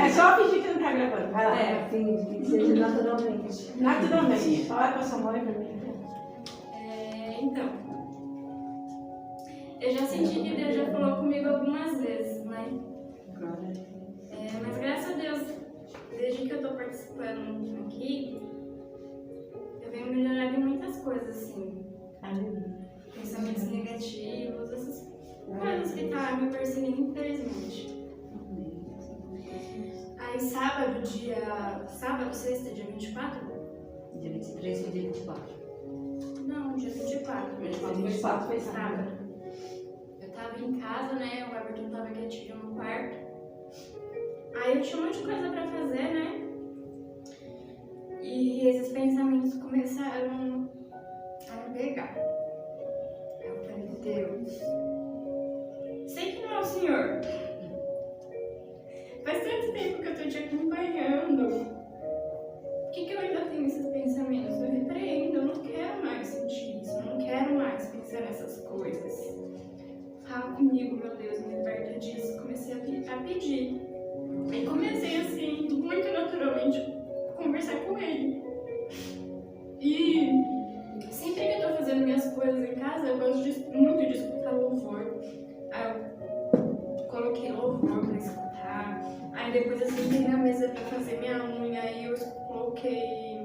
É só fingir que não tá gravando. Vai lá. Finge, que seja naturalmente. Naturalmente. Fala com a sua mãe pra mim. Então, eu já senti que Deus já falou comigo algumas vezes, né? Mas graças a Deus, desde que eu tô participando aqui, eu venho melhorando em muitas coisas, assim. Pensamentos negativos, essas coisas que tá me perseguindo, infelizmente. Aí sábado, sexta, dia 24? Dia 23 e dia 24. Não, dia 24. Dia 24 foi sábado. Eu tava em casa, né? O Everton tava quietinho no quarto. Aí eu tinha um monte de coisa pra fazer, né? E esses pensamentos começaram a me pegar. Eu falei, Deus, sei que não é o Senhor. Faz tanto tempo que eu tô te acompanhando. Por que eu ainda tenho esses pensamentos? Eu repreendo, eu não quero mais sentir isso, eu não quero mais pensar nessas coisas. Fala comigo, meu Deus, me liberta disso. Comecei a pedir. E comecei assim, muito naturalmente, a conversar com ele. E sempre que eu tô fazendo minhas coisas em casa, eu gosto muito de escutar louvor. Aí eu coloquei louvor pra escutar. Aí depois eu sentei na mesa pra fazer minha unha. Aí eu coloquei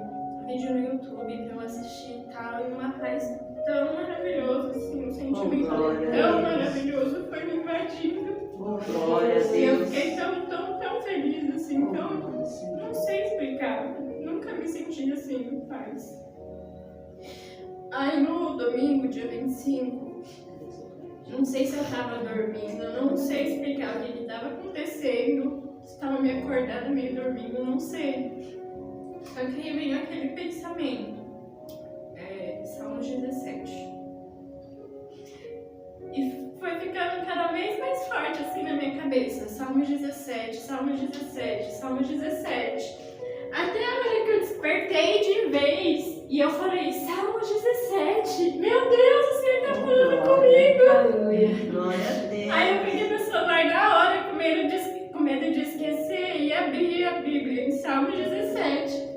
vídeo no YouTube pra eu assistir e tal. E uma paz tão maravilhosa, assim, um sentimento tão maravilhoso foi me invadindo. Glória a Deus. E eu fiquei tão feliz, assim, não sei explicar. Nunca me senti assim em paz. Aí no domingo, dia 25, não sei se eu tava dormindo, não sei explicar o que estava acontecendo. Estava meio acordada, meio dormindo, não sei. Só que aí veio aquele pensamento. Salmos 17. E foi ficando cada vez mais forte assim na minha cabeça. Salmos 17, Salmos 17, Salmos 17. Até a hora que eu despertei de vez e eu falei, Salmos 17. Meu Deus, o Senhor tá falando comigo. Aleluia. Glória a Deus. Aí eu peguei meu celular na hora com medo de esquecer e abri a Bíblia em Salmos 17.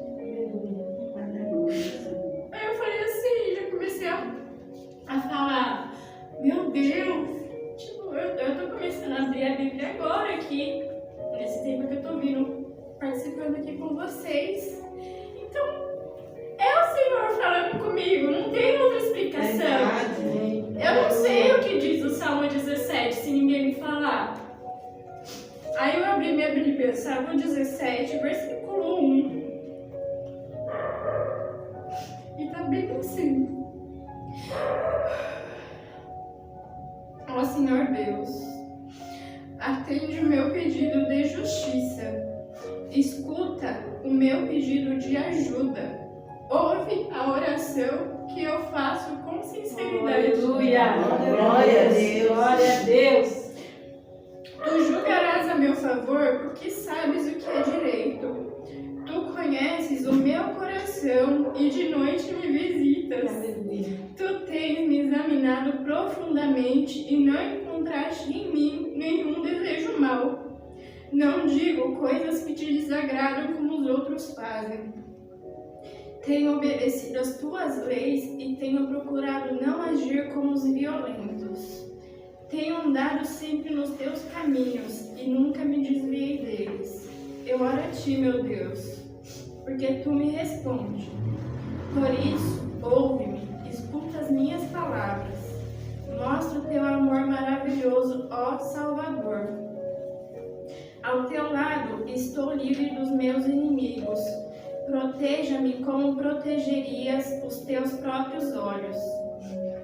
Aí eu falei assim, já comecei a falar, meu Deus, tipo, eu tô começando a abrir a Bíblia agora aqui, nesse tempo que eu tô vindo, participando aqui com vocês. Então, é o Senhor falando comigo, não tem outra explicação. Eu não sei o que diz o Salmo 17, se ninguém me falar. Aí eu abri minha Bíblia, Salmo 17, versículo 1. E tá bem assim. Ó Senhor Deus, atende o meu pedido de justiça. Escuta o meu pedido de ajuda. Ouve a oração que eu faço com sinceridade. Aleluia! Glória a Deus! Glória a Deus! Tu julgarás a meu favor porque sabes o que é direito. Tu conheces o meu coração e de noite me visitas. Tu tens me examinado profundamente e não encontraste em mim nenhum desejo mau. Não digo coisas que te desagradam como os outros fazem. Tenho obedecido as tuas leis e tenho procurado não agir como os violentos. Tenho andado sempre nos teus caminhos e nunca me desviei deles. Eu oro a ti, meu Deus, porque tu me respondes. Por isso, ouve-me, escuta as minhas palavras. Mostra o teu amor maravilhoso, ó Salvador. Ao teu lado estou livre dos meus inimigos. Proteja-me como protegerias os teus próprios olhos.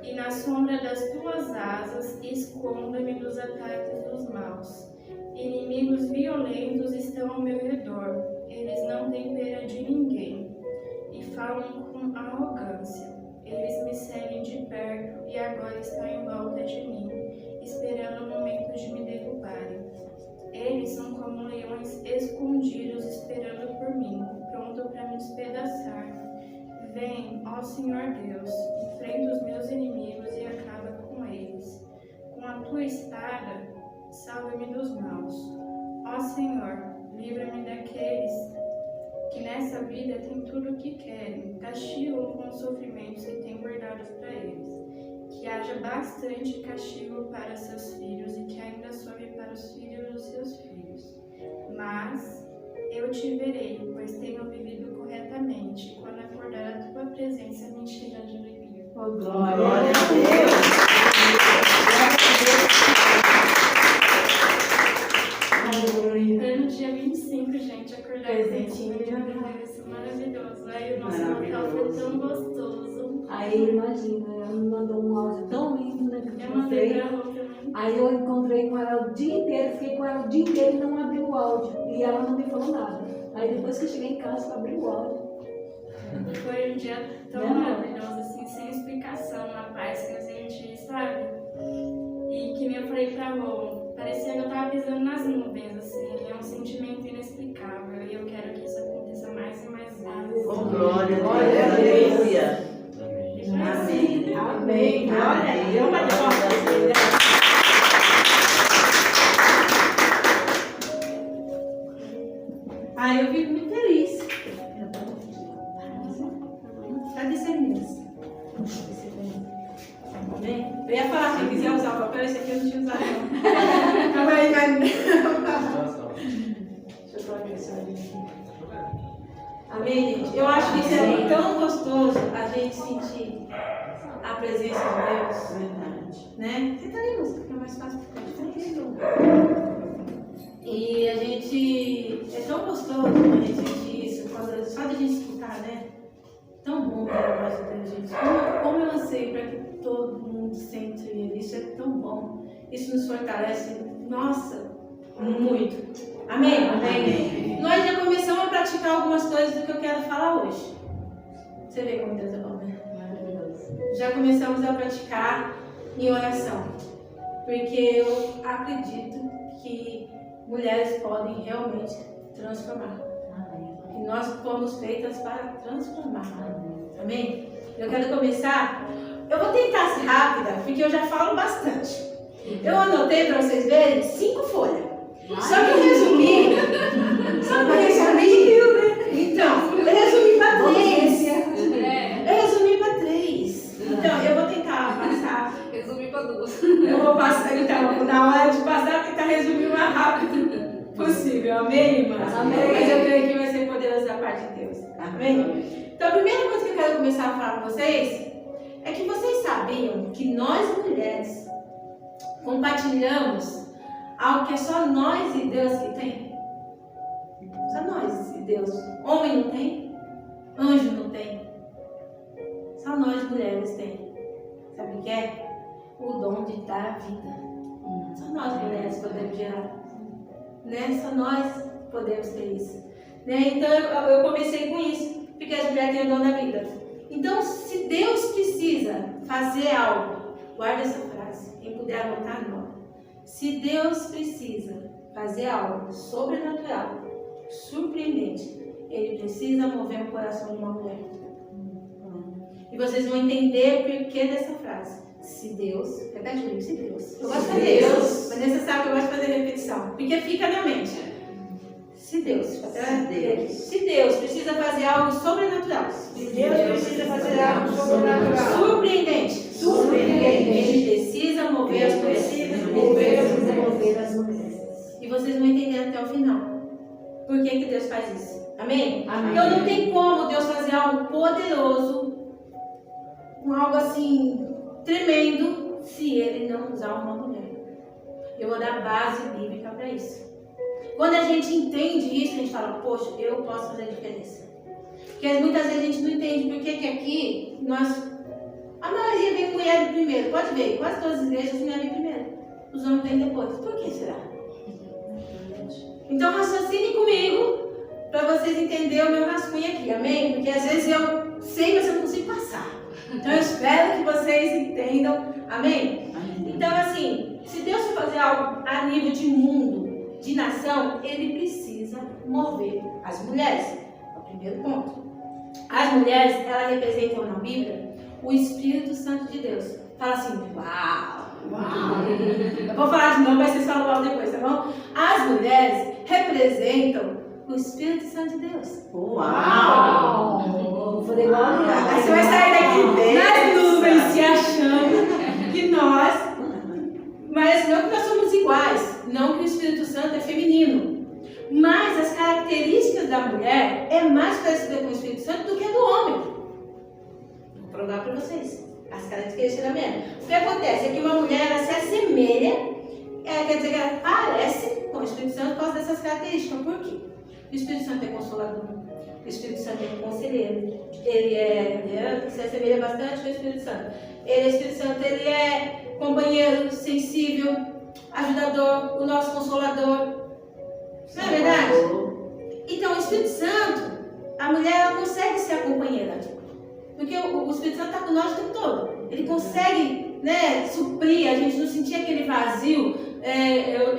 E na sombra das tuas asas esconda-me dos ataques dos maus. Inimigos violentos estão ao meu redor. Eles não têm pena de ninguém e falam com arrogância. Eles me seguem de perto e agora estão em volta de mim, esperando o momento de me derrubarem. Eles são como leões escondidos esperando por mim, pronto para me despedaçar. Vem, ó Senhor Deus, enfrenta os meus inimigos e acaba com eles. Com a tua espada, salva-me dos maus. Ó Senhor, livra-me daqueles que nessa vida têm tudo o que querem, castigam com os sofrimentos que têm guardados para eles. Que haja bastante castigo para seus filhos e que ainda sobre para os filhos dos seus filhos. Mas eu te verei, pois tenho vivido corretamente. Quando acordar a tua presença, me encherá de alegria. Oh, Glória a Deus. Foi no dia 25, gente, acordar Presentinho. Isso maravilhoso. Aí o nosso Natal foi tão gostoso. Aí imagina, ela me mandou um áudio tão lindo, né? Que Eu eu mandei mostrei. pra Rô também. Aí eu encontrei com ela o dia inteiro, fiquei com ela o dia inteiro e não abri o áudio. E ela não me falou nada. Aí depois que eu cheguei em casa, eu abri o áudio. Foi um dia tão maravilhoso, assim, sem explicação, na paz que a gente, sabe? E que nem eu falei pra Rô, parecia que eu tava pisando nas nuvens, assim, é um sentimento inexplicável. E eu quero que isso aconteça mais e mais vezes. Oh, glória a Deus. Glória a Deus. Aleluia. Amém. Amém. Glória a Deus. Glória a Deus. Ah, eu fico muito feliz. Cadê esse meninas? Amém? Eu ia falar, quem quiser usar o papel, esse aqui eu não tinha usado, não. Calma aí, vai. Deixa eu colocar esse aqui. Amém, gente? Eu acho que isso é tão gostoso a gente sentir a presença de Deus. Verdade. Né? Tenta aí, música, que é mais fácil ficar diferente. E a gente. É tão gostoso quando a gente sente isso, só de a gente escutar, né? Tão bom ver a voz de Deus, gente. Como eu anseio para que todo mundo sente ele. Isso é tão bom. Isso nos fortalece. Nossa, muito. Amém? Amém. Nós já começamos a praticar algumas coisas do que eu quero falar hoje. Você vê como Deus é bom, né? Já começamos a praticar em oração. Porque eu acredito que mulheres podem realmente transformar. E nós fomos feitas para transformar. Amém? Eu quero começar. Eu vou tentar ser rápida, porque eu já falo bastante. Eu anotei para vocês verem 5 folhas. Só que eu resumi. Então, eu resumi para 3. Eu resumi para 3. Então, eu vou tentar passar. Resumir para 2. Eu vou passar, então, na hora de passar, tentar resumir o mais rápido possível. Amém, irmãs? Amém. Mas eu creio que vai ser poderoso da parte de Deus. Amém? Então, a primeira coisa que eu quero começar a falar com vocês é que vocês sabiam que nós, mulheres, compartilhamos algo que é só nós e Deus que tem? Só nós e Deus. Homem não tem, anjo não tem. Só nós, mulheres, tem. Sabe o que é? O dom de dar vida. Só nós, mulheres, podemos gerar. Né? Só nós podemos ter isso. Né? Então eu comecei com isso, porque as mulheres têm o dom da vida. Então, se Deus precisa fazer algo, guarda essa frase, quem puder anotar, não. Se Deus precisa fazer algo sobrenatural, surpreendente, Ele precisa mover o coração de uma mulher. E vocês vão entender o porquê dessa frase. Se Deus, repete comigo, se Deus. Eu gosto de fazer isso, mas é necessário que eu gosto de fazer repetição, porque fica na mente. Se Deus, se Deus precisa fazer algo sobrenatural, Se Deus precisa fazer algo sobrenatural, surpreendente, Ele precisa mover as mulheres. E vocês vão entender até o final. Por que Deus faz isso? Amém? Amém. Então não tem como Deus fazer algo poderoso, algo assim tremendo, se Ele não usar uma mulher. Eu vou dar base bíblica para isso. Quando a gente entende isso, a gente fala, poxa, eu posso fazer a diferença. Porque muitas vezes a gente não entende por que aqui a maioria vem mulher primeiro. Pode ver, quase todas as igrejas mulher vem primeiro. Os homens vêm depois. Por que será? Então raciocine comigo para vocês entenderem o meu rascunho aqui, amém? Porque às vezes eu sei, mas eu não consigo passar. Então eu espero que vocês entendam, amém? Então assim, se Deus for fazer algo a nível de mundo, de nação, Ele precisa mover as mulheres. É o primeiro ponto. As mulheres, elas representam na Bíblia o Espírito Santo de Deus. Fala assim, uau! Eu vou falar de novo, mas vocês falam logo depois, tá bom? As mulheres representam o Espírito Santo de Deus. Uau! Eu falei, olha. Aí você vai sair daqui nas nuvens se achando que nós, mas não que nós somos iguais, não que o Espírito Santo é feminino, mas as características da mulher é mais parecida com o Espírito Santo do que a do homem. Vou provar para vocês as características da mulher. O que acontece é que uma mulher ela se assemelha, quer dizer que ela parece com o Espírito Santo por causa dessas características. Por quê? O Espírito Santo é consolador, o Espírito Santo é conselheiro, ele se assemelha bastante com o Espírito Santo. O Espírito Santo ele é companheiro, sensível, ajudador, o nosso consolador. Não é verdade? Então, o Espírito Santo, a mulher ela consegue ser a companheira, porque o Espírito Santo está com nós o tempo todo. Ele consegue, né, suprir, a gente não sentir aquele vazio.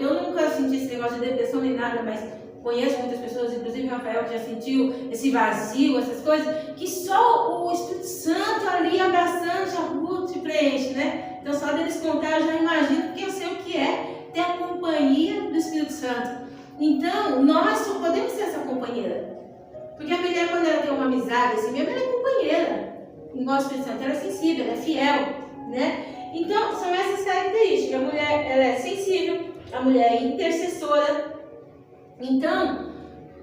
Eu nunca senti esse negócio de depressão nem nada, mas conheço muitas pessoas, inclusive o Rafael, que já sentiu esse vazio, essas coisas, que só o Espírito Santo ali abraçando já te preenche, né? Então, só deles contar, eu já imagino, porque eu sei o que é ter a companhia do Espírito Santo. Então, nós só podemos ser essa companheira. Porque a mulher, quando ela tem uma amizade assim mesmo, ela é companheira. Igual o Espírito Santo, ela é sensível, ela é fiel, né? Então, são essas características. A mulher, ela é sensível, a mulher é intercessora. Então,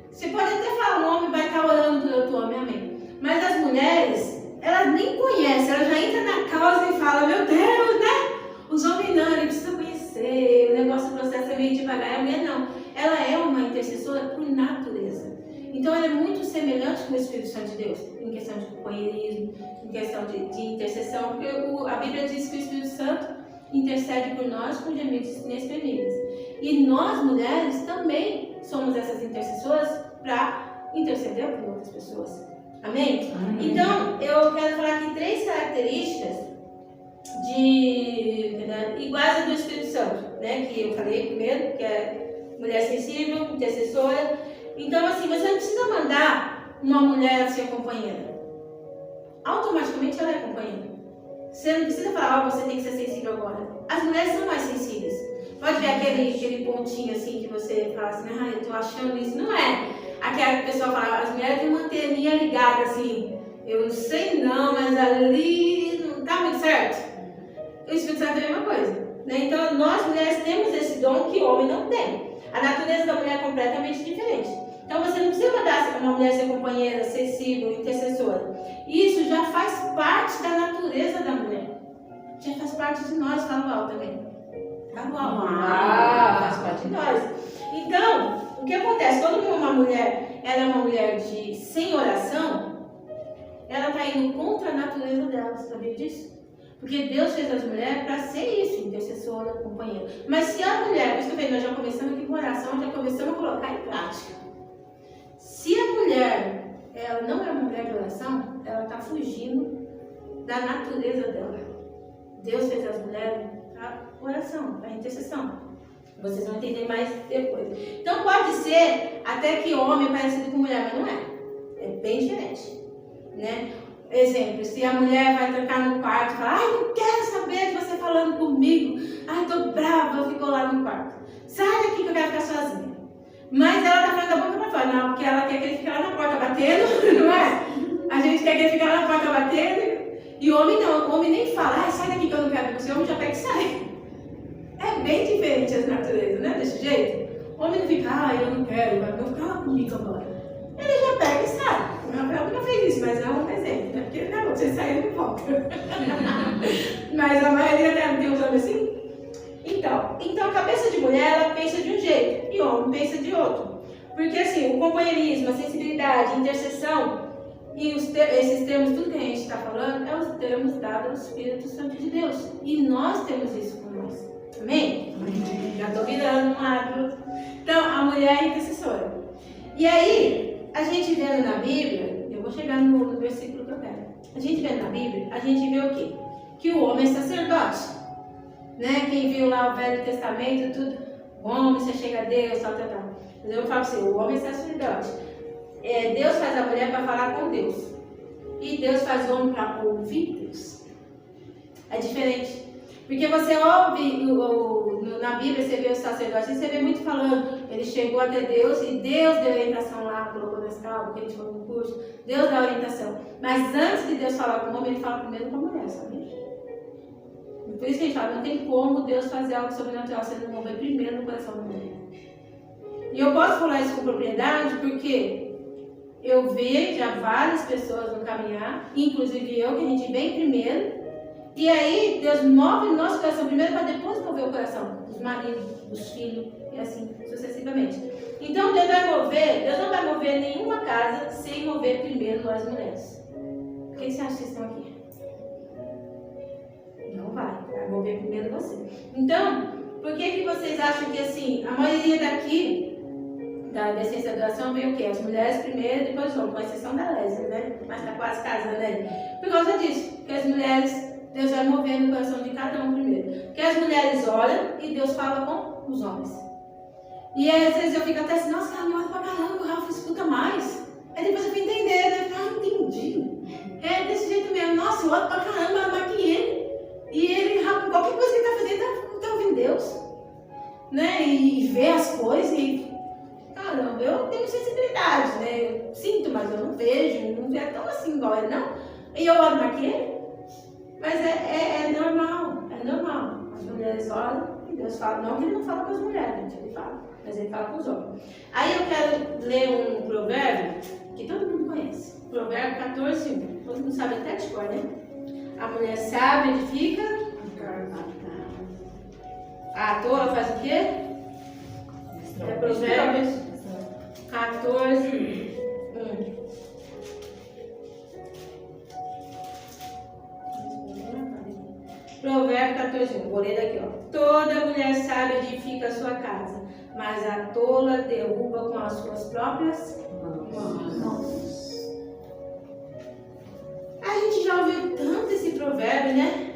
você pode até falar, o homem vai estar orando pelo outro homem, amém. Mas as mulheres, elas nem conhecem, elas já entram na causa e falam, meu Deus, né? Os homens não, ele precisa conhecer, o negócio, o processo é meio devagar. A mulher não, ela é uma intercessora por natureza. Então, ela é muito semelhante com o Espírito Santo de Deus, em questão de companheirismo, em questão de intercessão, porque a Bíblia diz que o Espírito Santo intercede por nós com gemidos inexprimíveis. E nós, mulheres, também somos essas intercessoras para interceder por outras pessoas. Amém? Amém? Então, eu quero falar aqui 3 características iguais à do Espírito Santo, né? Que eu falei primeiro, que é mulher sensível, intercessora. Então, assim, você não precisa mandar uma mulher ser companheira. Automaticamente ela é companheira. Você não precisa falar, você tem que ser sensível agora. As mulheres são mais sensíveis. Pode ver aquele pontinho assim que você fala assim, eu tô achando isso. Não é aquela que a pessoa fala, as mulheres têm uma anteninha ligada assim. Eu não sei não, mas ali não tá muito certo. O Espírito Santo é a mesma coisa, né? Então, nós mulheres temos esse dom que o homem não tem. A natureza da mulher é completamente diferente. Então, você não precisa mandar uma mulher ser companheira, sensível, intercessora. Isso já faz parte da natureza da mulher. Já faz parte de nós, fala alto também. Faz parte de nós. Então, o que acontece? Quando uma mulher, ela é uma mulher sem oração, ela está indo contra a natureza dela. Você sabia disso? Porque Deus fez as mulheres para ser isso, intercessora, companheira. Mas se a mulher, por isso que eu falei, nós já começamos aqui com oração, já começamos a colocar em prática. Se a mulher, ela não é uma mulher de oração, ela está fugindo da natureza dela. Deus fez as mulheres para oração, para intercessão. Vocês vão entender mais depois. Então pode ser até que homem é parecido com mulher, mas não é. É bem diferente, né? Exemplo, se a mulher vai trancar no quarto e fala, não quero saber de você falando comigo, tô brava, eu fico lá no quarto. Sai daqui que eu quero ficar sozinha. Mas ela tá falando da boca pra fora, não, porque ela quer que ele fique lá na porta batendo, não é? A gente quer que ele fique lá na porta batendo, e o homem não, o homem nem fala, sai daqui que eu não quero você, o homem já pega e sai. É bem diferente as naturezas, né, desse jeito. O homem não fica, eu não quero, eu vou ficar lá comigo agora. Ele já pega e sai. O Rafael nunca fez isso, mas é um exemplo, né? Porque não, você saiu e volta. Mas a maioria tem uns homens assim. Então a cabeça de mulher, ela pensa de um jeito, e o homem pensa de outro. Porque assim, o companheirismo, a sensibilidade, a intercessão, e esses termos, tudo que a gente está falando, é os termos dados ao Espírito Santo de Deus. E nós temos isso com nós. Amém? Já estou virando um lado. Então, a mulher é intercessora. E aí, a gente vendo na Bíblia, eu vou chegar no versículo que eu quero. A gente vendo na Bíblia, a gente vê o quê? Que o homem é sacerdote. Né? Quem viu lá o Velho Testamento, tudo, o homem, você chega a Deus, tal. Mas eu falo assim, o homem é sacerdote. Deus faz a mulher para falar com Deus. E Deus faz o homem para ouvir Deus. É diferente. Porque você ouve na Bíblia, você vê os sacerdotes, você vê muito falando, ele chegou até Deus e Deus deu orientação lá, colocou na escala, porque a gente foi no curso, Deus dá orientação. Mas antes de Deus falar com o homem, ele fala primeiro com a mulher, sabe? Por isso que a gente fala, não tem como Deus fazer algo sobrenatural se ele não mover primeiro no coração da mulher. E eu posso falar isso com propriedade porque eu vejo já várias pessoas no caminhar, inclusive eu, que a gente vem primeiro, e aí Deus move o nosso coração primeiro para depois mover o coração dos maridos, dos filhos e assim sucessivamente. Então Deus não vai mover nenhuma casa sem mover primeiro as mulheres. Quem você acha que estão aqui? Não vai mover primeiro você. Então, por que vocês acham que assim, a maioria daqui da essência da oração veio o quê? As mulheres primeiro, depois os homens, com exceção da Lésia, né? Mas tá quase casando, né? Por causa disso, porque as mulheres, Deus vai mover no coração de cada um primeiro. Porque as mulheres olham e Deus fala com os homens. E aí, às vezes eu fico até assim, nossa, ela me olha pra caramba, o Rafa escuta mais. Aí depois eu fui entender, né? Entendi. É desse jeito mesmo, nossa, eu olho pra caramba, ela mais que ele. E ele, qualquer coisa que ele tá fazendo, tá ouvindo Deus. Né? E vê as coisas e... Caramba, eu tenho sensibilidade, né? Eu sinto, mas eu não vejo, não é tão assim igual ele, não. E eu olho mais que ele. Mas é normal, é normal. As mulheres olham e Deus fala. Não que ele não fala com as mulheres, gente, ele fala. Mas ele fala com os homens. Aí eu quero ler um provérbio que todo mundo conhece. Provérbio 14:1. Todo mundo sabe até de cor, né? A mulher sábia edifica. A tola faz o quê? É Provérbios 14:1. Provérbio 14:1. Vou ler daqui, ó. Toda mulher sábia edifica a sua casa, mas a tola derruba com as suas próprias mãos. A gente já ouviu tanto esse provérbio, né?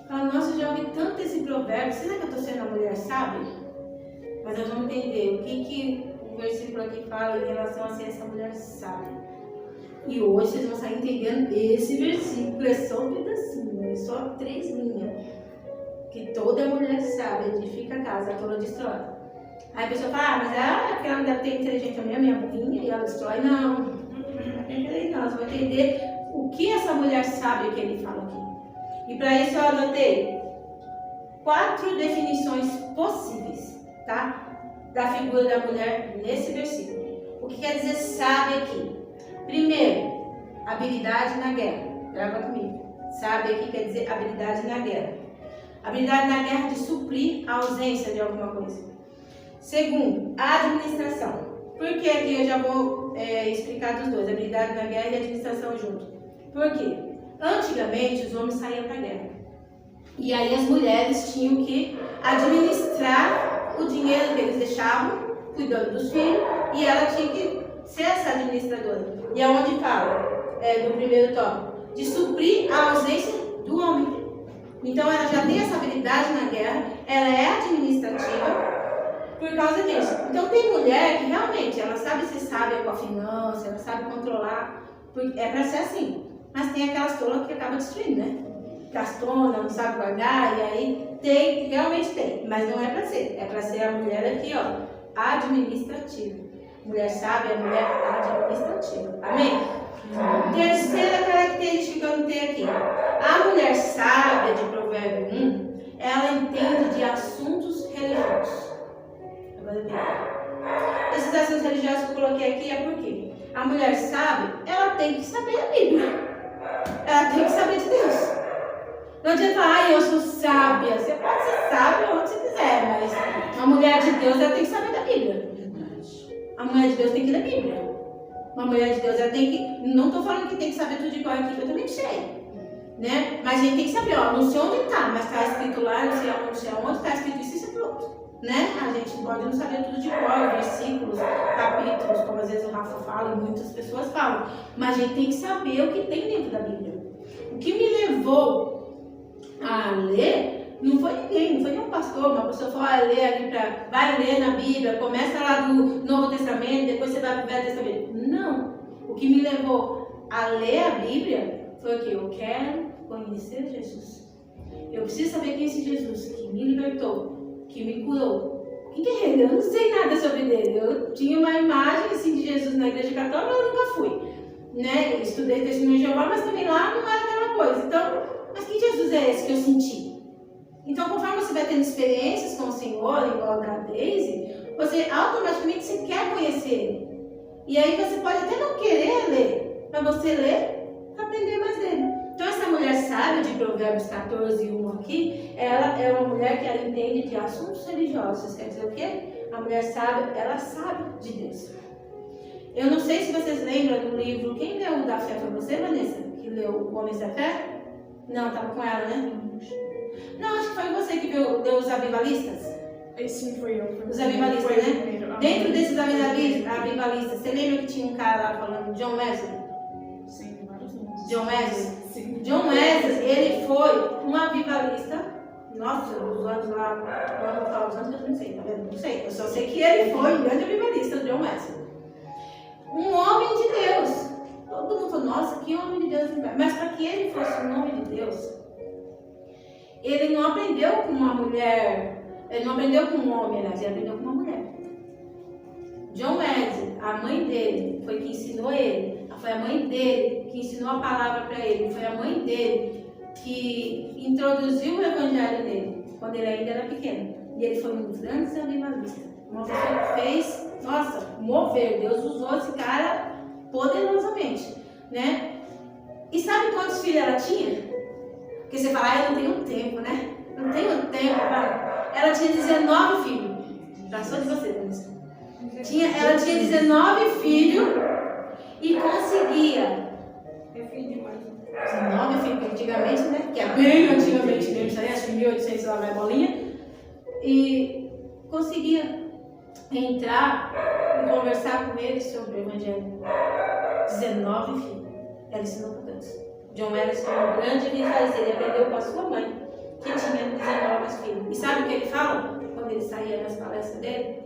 Fala, nossa, eu já ouvi tanto esse provérbio. Será que eu estou sendo a mulher sábia? Mas nós vamos entender o que o versículo aqui fala em relação a ser essa mulher sábia. E hoje vocês vão sair entendendo esse versículo. É só um pedacinho, é só 3 linhas. Que toda mulher sábia edifica a casa, a tola destrói. Aí a pessoa fala, mas aquela não deve ter inteligência mesmo, minha burrinha, e ela destrói. Não, não vai entender não. Você vai entender o que essa mulher sábia que ele fala aqui. E para isso eu anotei 4 definições possíveis, tá? Da figura da mulher nesse versículo. O que quer dizer sábia aqui? Primeiro, habilidade na guerra. Grava comigo. Sábia aqui quer dizer habilidade na guerra. Habilidade na guerra de suprir a ausência de alguma coisa. Segundo, administração. Por que aqui eu já vou explicar dos dois, habilidade na guerra e administração junto. Por quê? Antigamente os homens saíam para a guerra. E aí as mulheres tinham que administrar o dinheiro que eles deixavam, cuidando dos filhos, e ela tinha que ser essa administradora. E é onde fala, no primeiro tópico, de suprir a ausência do homem. Então ela já tem essa habilidade na guerra, ela é administrativa por causa disso. Então tem mulher que realmente, ela sabe ser sábia com a finança, ela sabe controlar, é para ser assim. Mas tem aquelas tolas que acabam destruindo, né? Gastona, não sabe guardar, e aí realmente tem, mas não é para ser. É para ser a mulher aqui, ó, administrativa. Mulher sábia é mulher administrativa. Amém? Terceira característica que eu notei aqui. A mulher sábia de Provérbio 1, ela entende de assuntos religiosos. Agora tem. Esses assuntos religiosos que eu coloquei aqui é porque a mulher sábia, ela tem que saber a Bíblia. Ela tem que saber de Deus. Não adianta falar, eu sou sábia. Você pode ser sábia onde você quiser, mas a mulher de Deus, ela tem que saber da Bíblia. A mulher de Deus tem que ler a Bíblia. Uma mulher de Deus, ela tem que... Não estou falando que tem que saber tudo de cor aqui, eu também sei. Né? Mas a gente tem que saber, ó, não sei onde está, mas está escrito lá, não sei aonde, está escrito isso e pronto. Né? A gente pode não saber tudo de cor, versículos, capítulos, como às vezes o Rafa fala e muitas pessoas falam. Mas a gente tem que saber o que tem dentro da Bíblia. O que me levou a ler não foi ninguém, não foi nenhum pastor. Uma pessoa falou, ler ali vai ler na Bíblia, começa lá do Novo Testamento, depois você vai para o Velho Testamento. Não. O que me levou a ler a Bíblia foi o que eu quero conhecer Jesus. Eu preciso saber quem é esse Jesus que me libertou, que me curou. Quem que é ele? Eu não sei nada sobre ele. Eu tinha uma imagem assim de Jesus na igreja católica, mas eu nunca fui. Né? Eu estudei Testemunho de Jeová, mas também lá não era aquela coisa. Então, mas que Jesus é esse que eu senti? Então, conforme você vai tendo experiências com o Senhor, igual da Daisy, você automaticamente você quer conhecer Ele. E aí você pode até não querer ler, mas você lê para aprender mais dele. Então, essa mulher sábia de Provérbios 14:1 aqui, ela é uma mulher que ela entende de assuntos religiosos. Quer dizer o quê? A mulher sábia, ela sabe de Deus. Eu não sei se vocês lembram do livro, quem leu o da fé foi você, Vanessa? Que leu o Homens da Fé? Não, estava com ela, né? Não, acho que foi você que leu os Avivalistas. Esse foi eu. Os Avivalistas, foi né? o primeiro. Dentro desses Avivalistas, você lembra que tinha um cara lá falando, John Wesley? Sim, vários nomes. John Wesley? Sim. John Wesley, ele foi um avivalista. Nossa, os anos lá, agora eu vou falar os anos que eu não sei, tá vendo? Não sei, eu só sei que ele foi um grande avivalista, o John Wesley. Um homem de Deus. Todo mundo falou, nossa, que homem de Deus. Mas para que ele fosse um homem de Deus, ele não aprendeu com uma mulher, ele não aprendeu com um homem, aliás, ele aprendeu com uma mulher. John Wesley, a mãe dele, foi que ensinou ele. Foi a mãe dele que ensinou a palavra para ele. Foi a mãe dele que introduziu o evangelho nele, quando ele ainda era pequeno. E ele foi um dos grandes avivalistas. Uma pessoa que fez, nossa, mover. Deus usou esse cara poderosamente, né? E sabe quantos filhos ela tinha? Porque você fala, eu não tenho tempo, né? Não tenho tempo, pai. Ela tinha 19 filhos. Passou de você, Vanessa. Ela tinha 19 filhos e conseguia. É filho demais. 19 filhos, porque antigamente, né? Que é bem antigamente mesmo, isso aí, acho que 1800 lá vai bolinha. E conseguia entrar e conversar com eles sobre o Evangelho. 19 filhos. Ela ensinou para todos. John Wesley foi um grande evangelista. Ele aprendeu com a sua mãe, que tinha 19 filhos. E sabe o que ele fala? Quando ele saía nas palestras dele?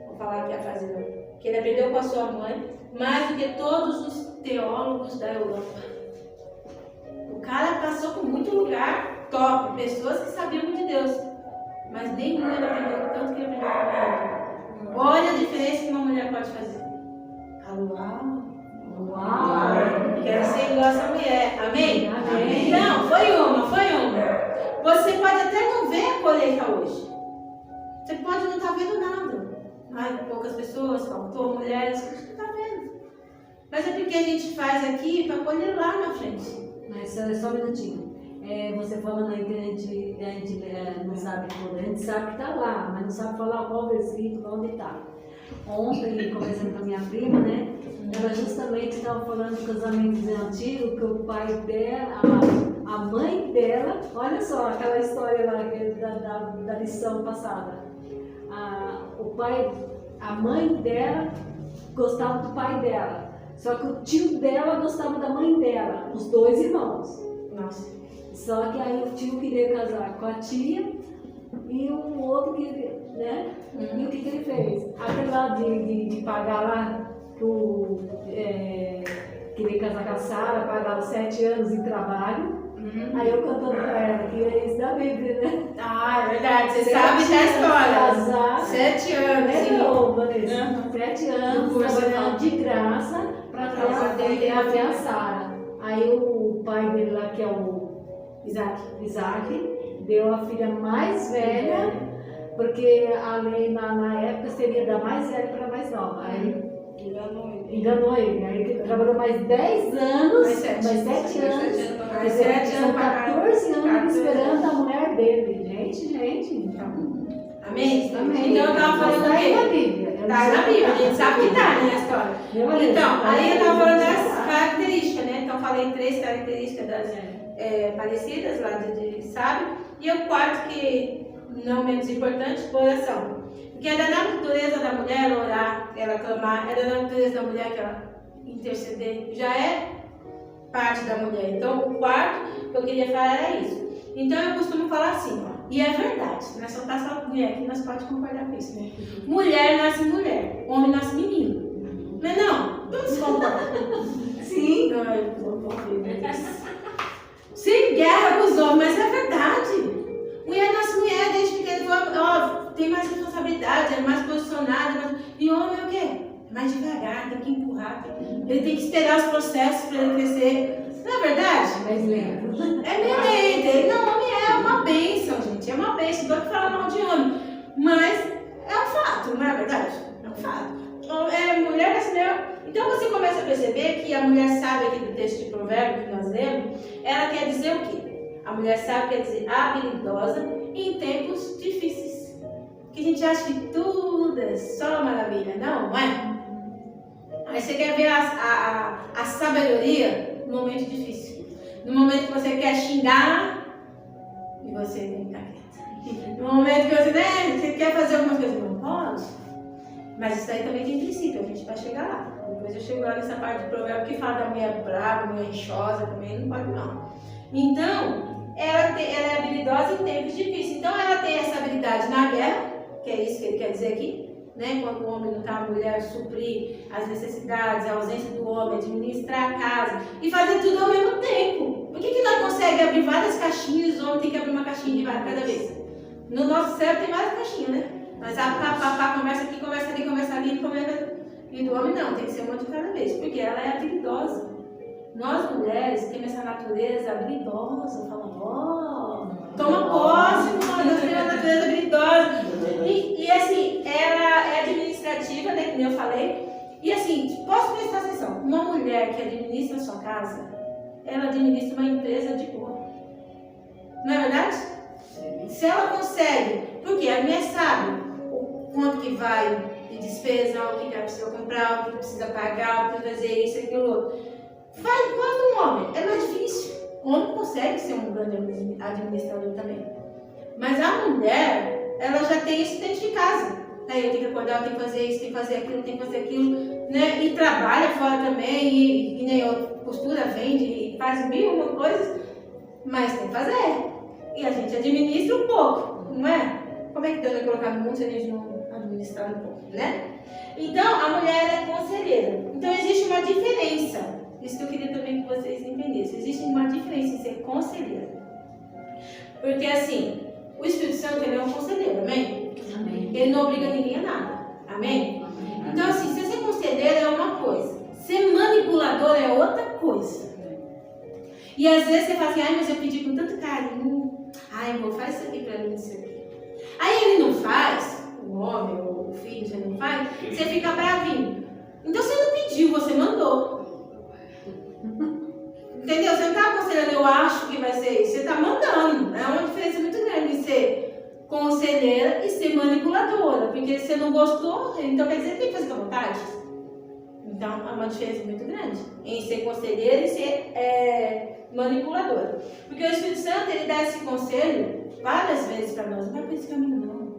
Vou falar aqui a frase dele. Que ele aprendeu com a sua mãe mais do que todos os teólogos da Europa. O cara passou por muito lugar top, pessoas que sabiam de Deus. Mas nenhum ele aprendeu tanto que ele aprendeu com a mãe. Olha a diferença que uma mulher pode fazer. Uau! Uau! Quero ser igual essa mulher. Amém? Amém. Não, foi uma. Você pode até não ver a colheita hoje. Você pode não estar vendo nada. Ai, poucas pessoas, faltou mulheres, você não está vendo. Mas é porque a gente faz aqui para colher lá na frente. Mas só um minutinho. Você falando aí que a gente não sabe tudo, a gente sabe que está lá, mas não sabe falar qual versículo, onde está. Ontem, conversando com a minha prima, né? Ela justamente estava falando do casamento antigo, que o pai dela, a mãe dela, olha só aquela história lá da lição passada. A mãe dela gostava do pai dela, só que o tio dela gostava da mãe dela, os dois irmãos. Nossa. Só que aí o tio queria casar com a tia e o outro queria, né? E o que ele fez? Aquele lá de pagar lá, queria casar com a Sara, pagava 7 anos de trabalho. Aí eu cantando pra ela, que é isso da Bíblia, né? Ah, é verdade, você sabe da história. Casar, 7 anos, sim. não, Vanessa? 7 anos trabalhando de graça pra ter a Sara. Aí o pai dele lá, que é o Isaac, deu a filha mais velha, porque a lei na época seria da mais velha para a mais nova. Aí enganou ele. Aí ele trabalhou mais 10 anos, mais 7 anos. Mais 7 anos, 14 anos esperando a mulher dele. Gente. Amém? Amém. Então eu estava falando Tá aí na aqui. Bíblia. Tá na Bíblia, a gente sabe que tá, né, a história. Então, aí eu estava falando das características, né? Então eu falei 3 características das parecidas lá de sábio. E o quarto, que não menos importante, oração. Porque é da natureza da mulher ela orar, ela clamar, é da natureza da mulher que ela interceder, já é parte da mulher. Então o quarto que eu queria falar era isso. Então eu costumo falar assim, ó, e é verdade, não é só só mulher aqui, nós podemos concordar com isso, né? Mulher nasce mulher, homem nasce menino. Não é não? Todos concordam. Sim. Sem guerra com os homens, mas é verdade. tem mais responsabilidade, é mais posicionado. E homem é o quê? É mais devagar, tem que empurrar. Ele tem que esperar os processos para ele crescer. Não é verdade? Mais lento. É meio lento. Não, homem é uma bênção, gente. É uma bênção. Não estou falando mal de homem. Mas é um fato, não é verdade? É um fato. Mulher brasileira. Então você começa a perceber que a mulher sábia aqui do texto de Provérbios que nós lemos, ela quer dizer o quê? A mulher sábia quer dizer habilidosa em tempos difíceis. Que a gente acha que tudo é só maravilha. Não é? Aí você quer ver a sabedoria no momento difícil. No momento que você quer xingar e você tem que estar quieta. No momento que você quer fazer algumas coisas, não pode. Mas isso aí também tem princípio, a gente vai chegar lá. Depois eu chego lá nessa parte do provérbio que fala da mulher brava, mulher enxosa, também não pode não. Então, ela é habilidosa em tempos difíceis. Então ela tem essa habilidade na guerra, que é isso que ele quer dizer aqui, né? Quando o homem não está, a mulher suprir as necessidades, a ausência do homem, administrar a casa e fazer tudo ao mesmo tempo. Por que não consegue abrir várias caixinhas e o homem tem que abrir uma caixinha de cada vez? No nosso cérebro tem várias caixinhas, né? Mas conversa aqui, conversa ali, conversa ali, conversa. E do homem não, tem que ser uma de cada vez, porque ela é habilidosa. Nós mulheres temos essa natureza habilidosa, toma posse, nós temos a natureza habilidosa. E assim, ela é administrativa, né, que nem eu falei. E assim, posso prestar atenção, uma mulher que administra a sua casa, ela administra uma empresa de boa. Não é verdade? Se ela consegue, porque a mulher sabe o quanto que vai de despesa, o que ela precisa comprar, o que precisa pagar, o que fazer isso, aquilo outro. Faz quando um homem, é mais difícil. O homem consegue ser um grande administrador também. Mas a mulher, ela já tem isso dentro de casa. Aí eu tenho que acordar, eu tenho que fazer isso, tenho que fazer aquilo, tenho que fazer aquilo, né? E trabalha fora também, e nem eu, costura, vende, e faz mil uma coisas, mas tem que fazer. E a gente administra um pouco, não é? Como é que Deus vai colocar no mundo se a gente não administrar um pouco, né? Então, a mulher é conselheira. Então, existe uma diferença. Isso que eu queria também que vocês entendessem. Existe uma diferença em ser conselheira. Porque, assim, o Espírito Santo, ele é um conselheiro, amém? Amém. Ele não obriga ninguém a nada, amém? Então, assim, ser conselheiro é uma coisa. Ser manipulador é outra coisa. E às vezes você fala assim, ai, mas eu pedi com tanto carinho. Ai, amor, faz isso aqui pra mim, isso aqui. Aí ele não faz, o homem ou o filho, você não faz, você fica bravinho. Então você não pediu, você mandou. Entendeu? Você não está aconselhando, eu acho que vai ser isso. Você está mandando. É uma diferença muito grande de ser conselheira e ser manipuladora. Porque você não gostou, então quer dizer que tem que fazer com a vontade. Então é uma diferença muito grande em ser conselheira e ser manipuladora. Porque o Espírito Santo, ele dá esse conselho várias vezes para nós. Não vai por esse caminho não.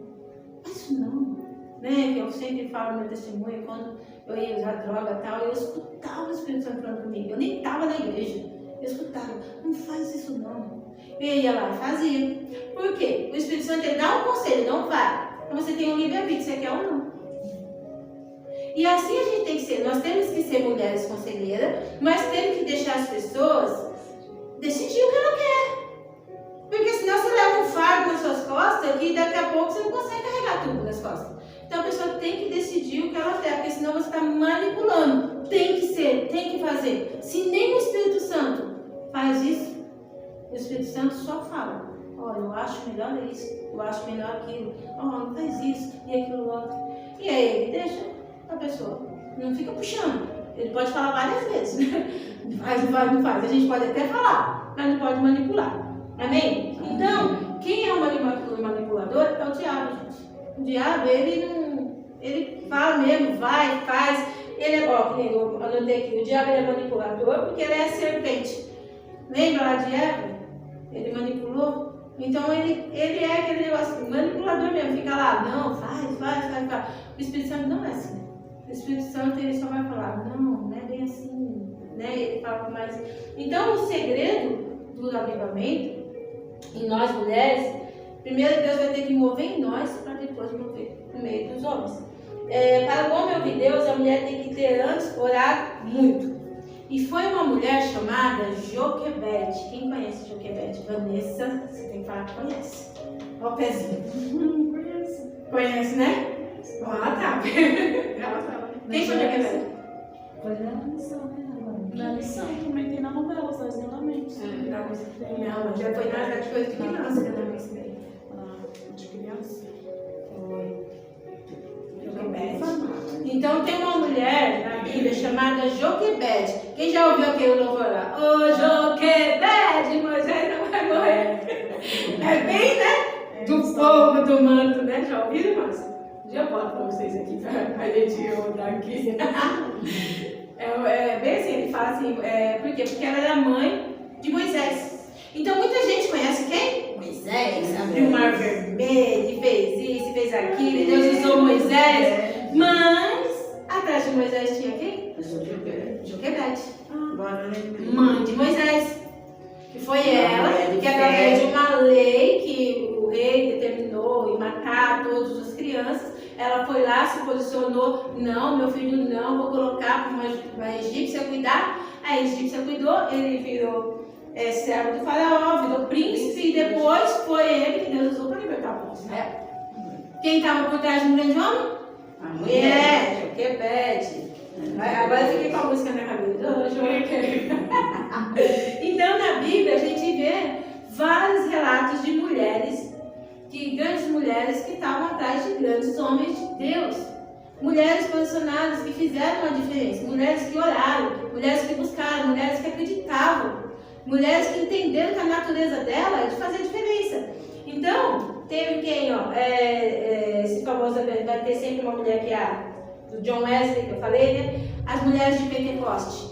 Faz isso não. Né? Que eu sempre falo no meu testemunho, quando eu ia usar droga e tal, eu escutava o Espírito Santo falando comigo. Eu nem estava na igreja. Eu escutava, não faz isso não. Eu ia lá e fazia. Por quê? O Espírito Santo, ele dá um conselho, não vai. Então você tem um livre-arbítrio, você quer ou não. E assim a gente tem que ser. Nós temos que ser mulheres conselheiras, mas temos que deixar as pessoas decidir o que ela quer. Porque senão você leva um fardo nas suas costas e daqui a pouco você não consegue carregar tudo nas costas. Então a pessoa tem que decidir o que ela quer, porque senão você está manipulando. Tem que ser, tem que fazer. Se nem o Espírito Santo faz isso, o Espírito Santo só fala. Olha, eu acho melhor isso, eu acho melhor aquilo. Não faz isso e aquilo outro. E aí ele deixa a pessoa. Não fica puxando. Ele pode falar várias vezes. Faz, não faz, não faz. A gente pode até falar, mas não pode manipular. Amém? Então, quem é o manipulador é o diabo, gente. O diabo, ele fala mesmo, vai, faz. Ele é, ó, eu anotei aqui, o diabo é manipulador porque ele é a serpente. Lembra lá de Eva? Ele manipulou. Então ele é aquele negócio, manipulador mesmo, fica lá, não, faz. O Espírito Santo não é assim. O Espírito Santo, ele só vai falar, não é bem assim, né? Ele fala mais. Então o segredo do avivamento, em nós mulheres, primeiro Deus vai ter que mover em nós para depois mover no meio dos homens. Para o homem ouvir Deus, a mulher tem que ter antes orado muito. E foi uma mulher chamada Joquebede. Quem conhece Joquebede? Vanessa, você tem que falar que conhece. Olha o pezinho. Não conheço. Conhece, né? Ah, tá. Ela fala. Quem foi Joquebede? Foi na missão, né? Na lição também tem na novela, Os 10 Mandamentos. Não, já foi na coisa de criança que eu também ensinei. De criança. Foi. Joquebede. Então tem uma mulher na Bíblia chamada Joquebede. Quem já ouviu aquele louvor lá? Ô Joquebede, Moisés não vai morrer. É bem, né? Do fogo, do manto, né? Já ouviram, irmãos? Já boto pra vocês aqui, pra gente rodar aqui. É bem assim, ele fala assim, por quê? Porque ela era mãe de Moisés. Então muita gente conhece quem? Moisés, abriu o mar vermelho, e fez isso, fez aquilo, e Deus usou Moisés. Mas atrás de Moisés tinha quem? Joquebede, mãe de Moisés. Que foi ela que, através de uma lei que o rei determinou em matar todas as crianças, ela foi lá, se posicionou: não, meu filho não, vou colocar para uma egípcia cuidar. A egípcia cuidou, ele virou servo do faraó, virou príncipe, e depois foi ele que Deus usou para libertar o povo. Quem estava por trás de um grande homem? A mulher, Joquebede. Agora eu fiquei com a música na cabeça. Então na Bíblia a gente vê vários relatos de mulheres, grandes mulheres que estavam atrás de grandes homens de Deus. Mulheres posicionadas que fizeram uma diferença, mulheres que oraram, mulheres que buscaram, mulheres que acreditavam, mulheres que entenderam que a natureza dela é de fazer diferença. Então, teve quem, esse famoso vai ter sempre uma mulher que é a do John Wesley, que eu falei, né? As mulheres de Pentecoste.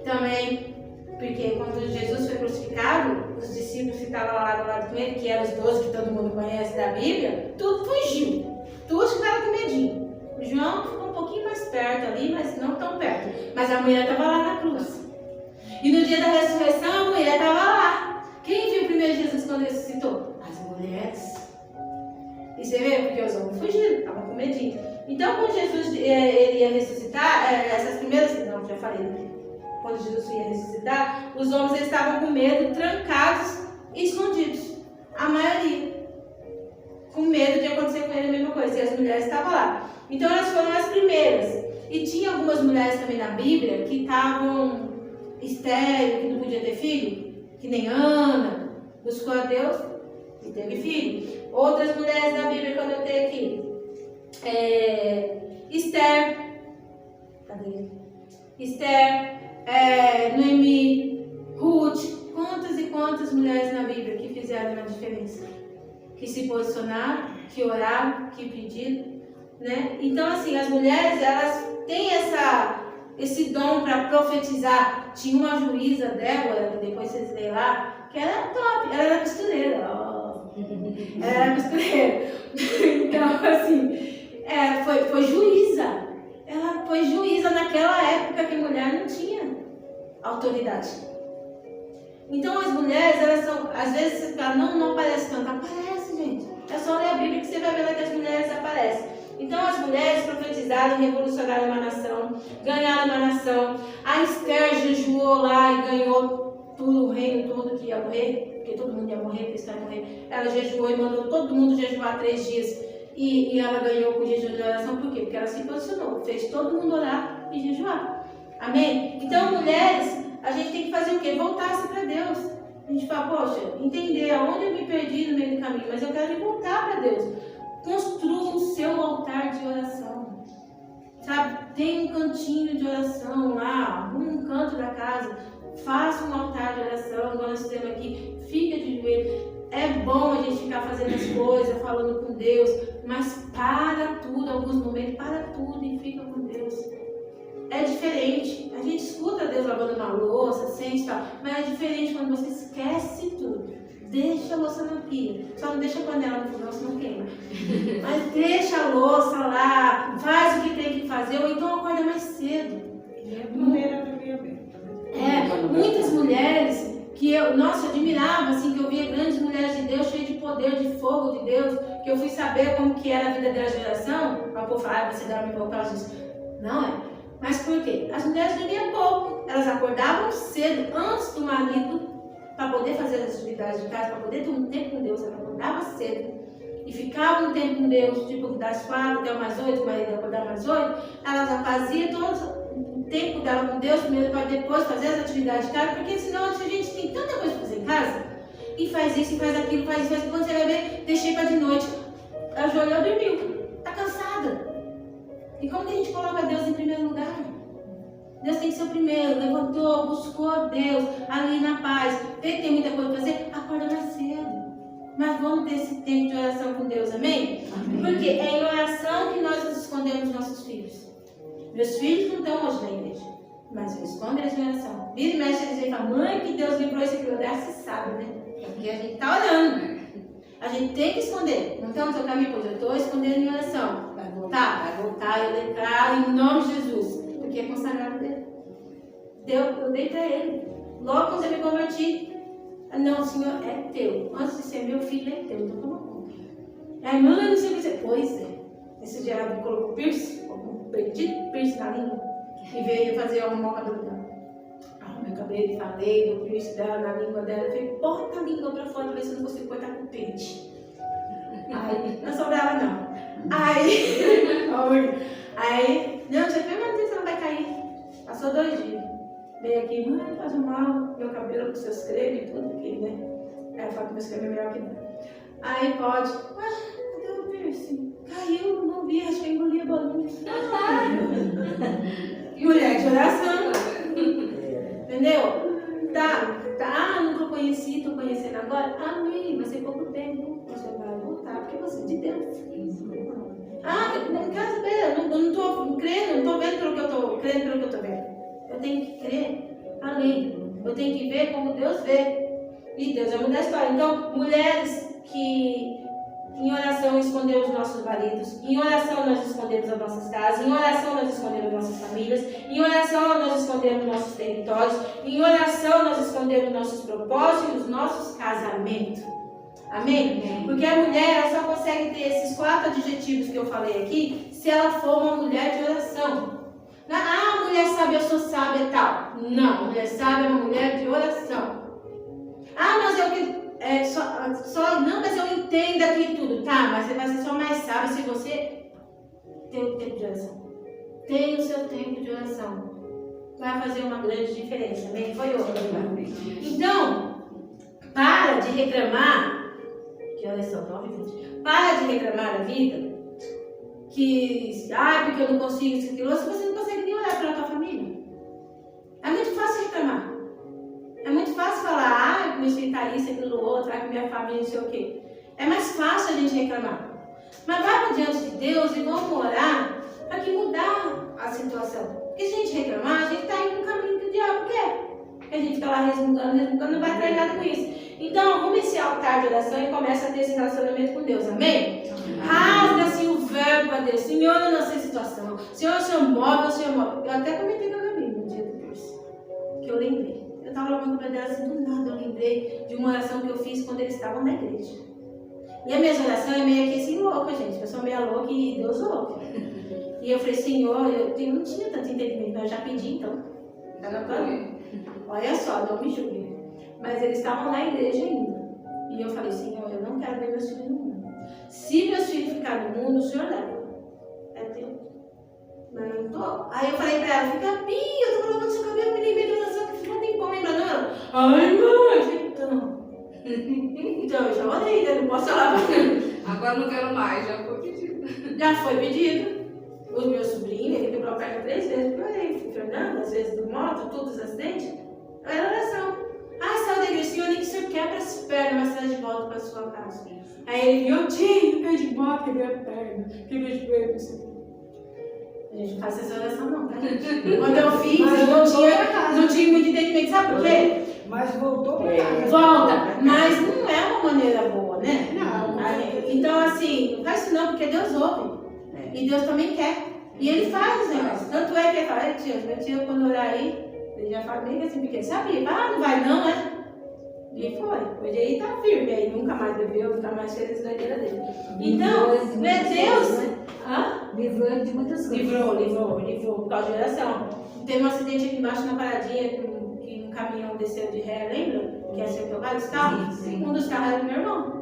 Também, porque quando Jesus foi crucificado, os discípulos que estavam lá do lado com ele, que eram os 12 que todo mundo conhece da Bíblia, tudo fugiu. Todos ficaram com medinho. O João ficou um pouquinho mais perto ali, mas não tão perto. Mas a mulher estava lá na cruz. E no dia da ressurreição, a mulher estava lá. Quem viu primeiro Jesus quando ressuscitou? As mulheres. E você vê, porque os homens fugiram, estavam com medinho. Então, quando Jesus ele ia ressuscitar, essas primeiras... Não, já falei, né? Quando Jesus ia ressuscitar, os homens estavam com medo, trancados e escondidos. A maioria. Com medo de acontecer com ele a mesma coisa. E as mulheres estavam lá. Então, elas foram as primeiras. E tinha algumas mulheres também na Bíblia que estavam estéreis, que não podia ter filho. Que nem Ana. Buscou a Deus e teve filho. Outras mulheres da Bíblia que eu anotei aqui. Esther. Cadê? Esther. Noemi. Ruth. Quantas e quantas mulheres na Bíblia que fizeram uma diferença? Que se posicionaram, que oraram, que pediram, né? Então, assim, as mulheres, elas têm esse dom para profetizar. Tinha uma juíza, Débora, que depois vocês veem lá, que era top, ela era costureira. Ela era costureira. Então, assim, foi juíza. Ela foi juíza naquela época que a mulher não tinha autoridade. Então, as mulheres, elas são, às vezes, você fala, não aparece tanto. Aparece, gente. É só ler a Bíblia que você vai ver lá que as mulheres aparecem. Então, as mulheres profetizaram e revolucionaram uma nação, ganharam uma nação. A Esther jejuou lá e ganhou tudo, o reino todo que ia morrer, porque todo mundo ia morrer, cristão ia morrer. Ela jejuou e mandou todo mundo jejuar 3 dias. E ela ganhou com jejum de oração, por quê? Porque ela se posicionou, fez todo mundo orar e jejuar. Amém? Então, mulheres, a gente tem que fazer o quê? Voltar-se para Deus. A gente fala, poxa, entender aonde eu me perdi no meio do caminho, mas eu quero me voltar para Deus. Construa o seu altar de oração. Sabe? Tem um cantinho de oração lá, um canto da casa. Faça um altar de oração, igual nós temos aqui. Fica de joelho. É bom a gente ficar fazendo as coisas, falando com Deus, mas para tudo, alguns momentos, para tudo e fica com Deus. É diferente. A gente escuta Deus lavando uma louça, sente e tal, mas é diferente quando você esquece tudo. Deixa a louça na pia. Só não deixa a panela no fogão, senão queima. Mas deixa a louça lá, faz o que tem que fazer, ou então acorda mais cedo. Muitas mulheres que eu, admirava, assim, que eu via grandes mulheres de Deus, cheias de poder, de fogo de Deus, que eu fui saber como que era a vida delas de oração, para o povo falar, você dorme pouco, elas dizem, não é? Mas por quê? As mulheres dormiam pouco, elas acordavam cedo, antes do marido, para poder fazer as atividades de casa, para poder ter um tempo com Deus, ela acordava cedo e ficavam um tempo com Deus, tipo das 4 até umas 8, o marido acordava umas 8, ela já fazia todo o tempo dela com Deus, primeiro para depois fazer as atividades de casa, porque senão a gente tem tanta coisa para fazer em casa, e faz isso, e faz aquilo, faz isso, quando você vai ver, deixei para de noite, a Joelha dormiu, está cansada. E como que a gente coloca Deus em primeiro lugar? Deus tem que ser o primeiro, levantou, buscou Deus, ali na paz, vê que tem muita coisa para fazer, acorda mais cedo. Mas vamos ter esse tempo de oração com Deus, amém? Porque é em oração que nós nos escondemos nossos filhos. Meus filhos não estão hoje na igreja, mas eu escondo eles em oração. Vira e mexe, eles vêm e falam, mãe, que Deus livrou isso aqui, você sabe, né? Porque a gente está orando. A gente tem que esconder. Não estamos no caminho, pois eu estou escondendo em oração. Vai voltar, eu declaro em nome de Jesus. Porque é consagrado dele. Eu dei para ele. Logo quando eu me converti, não, Senhor, é teu. Antes de ser meu filho, é teu. Então toma conta. Aí, mãe, não sei o que você. Pois é. Esse dia ela colocou piercing, um bendito piercing na língua. E veio fazer uma mocadura dela. Meu cabelo, falei do piercing dela na língua dela. Eu falei, bota a língua pra fora, pra ver se eu não consigo cortar com o pente. Aí, não sobrava não. Aí, não, você foi, mas você não vai cair. Passou 2 dias. Veio aqui, mãe, faz mal, meu cabelo com seus cremes e tudo aqui, né? Aí eu falo que meus cremes é melhor que não. Aí pode, cadê o piercing? Caiu, não vi, acho que eu engoli a bolinha. Mulher de oração. Entendeu? Tá, nunca conheci, tô conhecendo agora. Amém, vai ser pouco tempo. Você vai voltar, porque você é de Deus. Não quero saber, eu não tô crendo, não tô vendo pelo que eu tô crendo, pelo que eu tô vendo. Eu tenho que crer, além. Eu tenho que ver como Deus vê. E Deus vai mudar a história. Então, mulheres que em oração escondemos os nossos maridos, em oração nós escondemos as nossas casas, em oração nós escondemos nossas famílias, em oração nós escondemos nossos territórios, em oração nós escondemos nossos propósitos e os nossos casamentos. Amém? Porque a mulher ela só consegue ter esses 4 adjetivos que eu falei aqui se ela for uma mulher de oração. A mulher sábia, eu sou sábia e tal. Não, mulher sábia é uma mulher de oração. Mas eu que não, mas eu entendo aqui tudo. Tá, mas você vai ser só mais sábio se você tem o tempo de oração. Tem o seu tempo de oração. Vai fazer uma grande diferença. Amém? Foi outra. Então, para de reclamar. Que horas são? 9h20. Para de reclamar da vida. Porque eu não consigo isso, aquilo. Se você não consegue nem olhar para a tua família. É muito fácil reclamar. É muito fácil falar, meu filho tá isso, aquilo outro, que minha família, não sei o quê. É mais fácil a gente reclamar. Mas vai diante de Deus e vamos orar para que mudar a situação. Porque se a gente reclamar, a gente está indo no caminho que o diabo quer. A gente fica lá resmungando, não vai trair nada com isso. Então, arrume esse altar de oração e começa a ter esse relacionamento com Deus, amém? Rasga-se o verbo a Deus. Senhor, eu não sei a situação. Senhor, o Senhor move, o Senhor move. Eu até comentei com a Gabi no dia depois, que eu lembrei. Eu estava lavando o cabelo dela assim, do nada eu lembrei de uma oração que eu fiz quando eles estavam na igreja. E a minha oração é meio que assim louca, gente. Eu sou meio louca e Deus louca. E eu falei, Senhor, eu não tinha tanto entendimento, mas eu já pedi então. Olha só, não me julgue. Mas eles estavam na igreja ainda. E eu falei, Senhor, eu não quero ver meus filhos no mundo. Se meus filhos ficarem no mundo, o Senhor leva. É teu. Mas eu não tô. Aí eu falei pra ela, fica Bia, eu tô falando seu cabelo, me lembrei da oração que ficou tem como lembrar, não? Ai, mãe, então. Então, eu já orei, né? Não posso falar pra ele. Agora não quero mais, já foi pedido. Já foi pedido. Os meus sobrinhos, ele quebrou a perna 3 vezes, eu orei. Fernando, às vezes do moto, todos os acidentes. Era oração. Saiu da igreja, Senhor, nem que o Senhor quebra as pernas, mas traz de volta para a sua casa. Aí ele, meu tio, caiu de moto, quebrei a perna, quebrei de joelho, não sei o quê. A gente não faz essa oração não, tá, gente? Quando eu fiz, eu não tinha muito entendimento, sabe por quê? Mas voltou para casa. Volta, mas não é uma maneira boa, né? Não. Então, assim, não faz isso não, porque Deus ouve. E Deus também quer. E Ele faz os negócios. Tanto é que Ele fala, meu tio, quando orar aí, ele já fala bem assim, porque sabia, não vai não, né? E foi. Hoje aí tá firme, aí nunca mais bebeu, nunca mais fez as doideiras dele. Então, Deus... Livrou ele de muitas coisas. Livrou, por causa de oração. Teve um acidente aqui embaixo na paradinha, que um caminhão desceu de ré, lembra? Que ia ser tocado esse carro? Sim. Um dos carros era do meu irmão.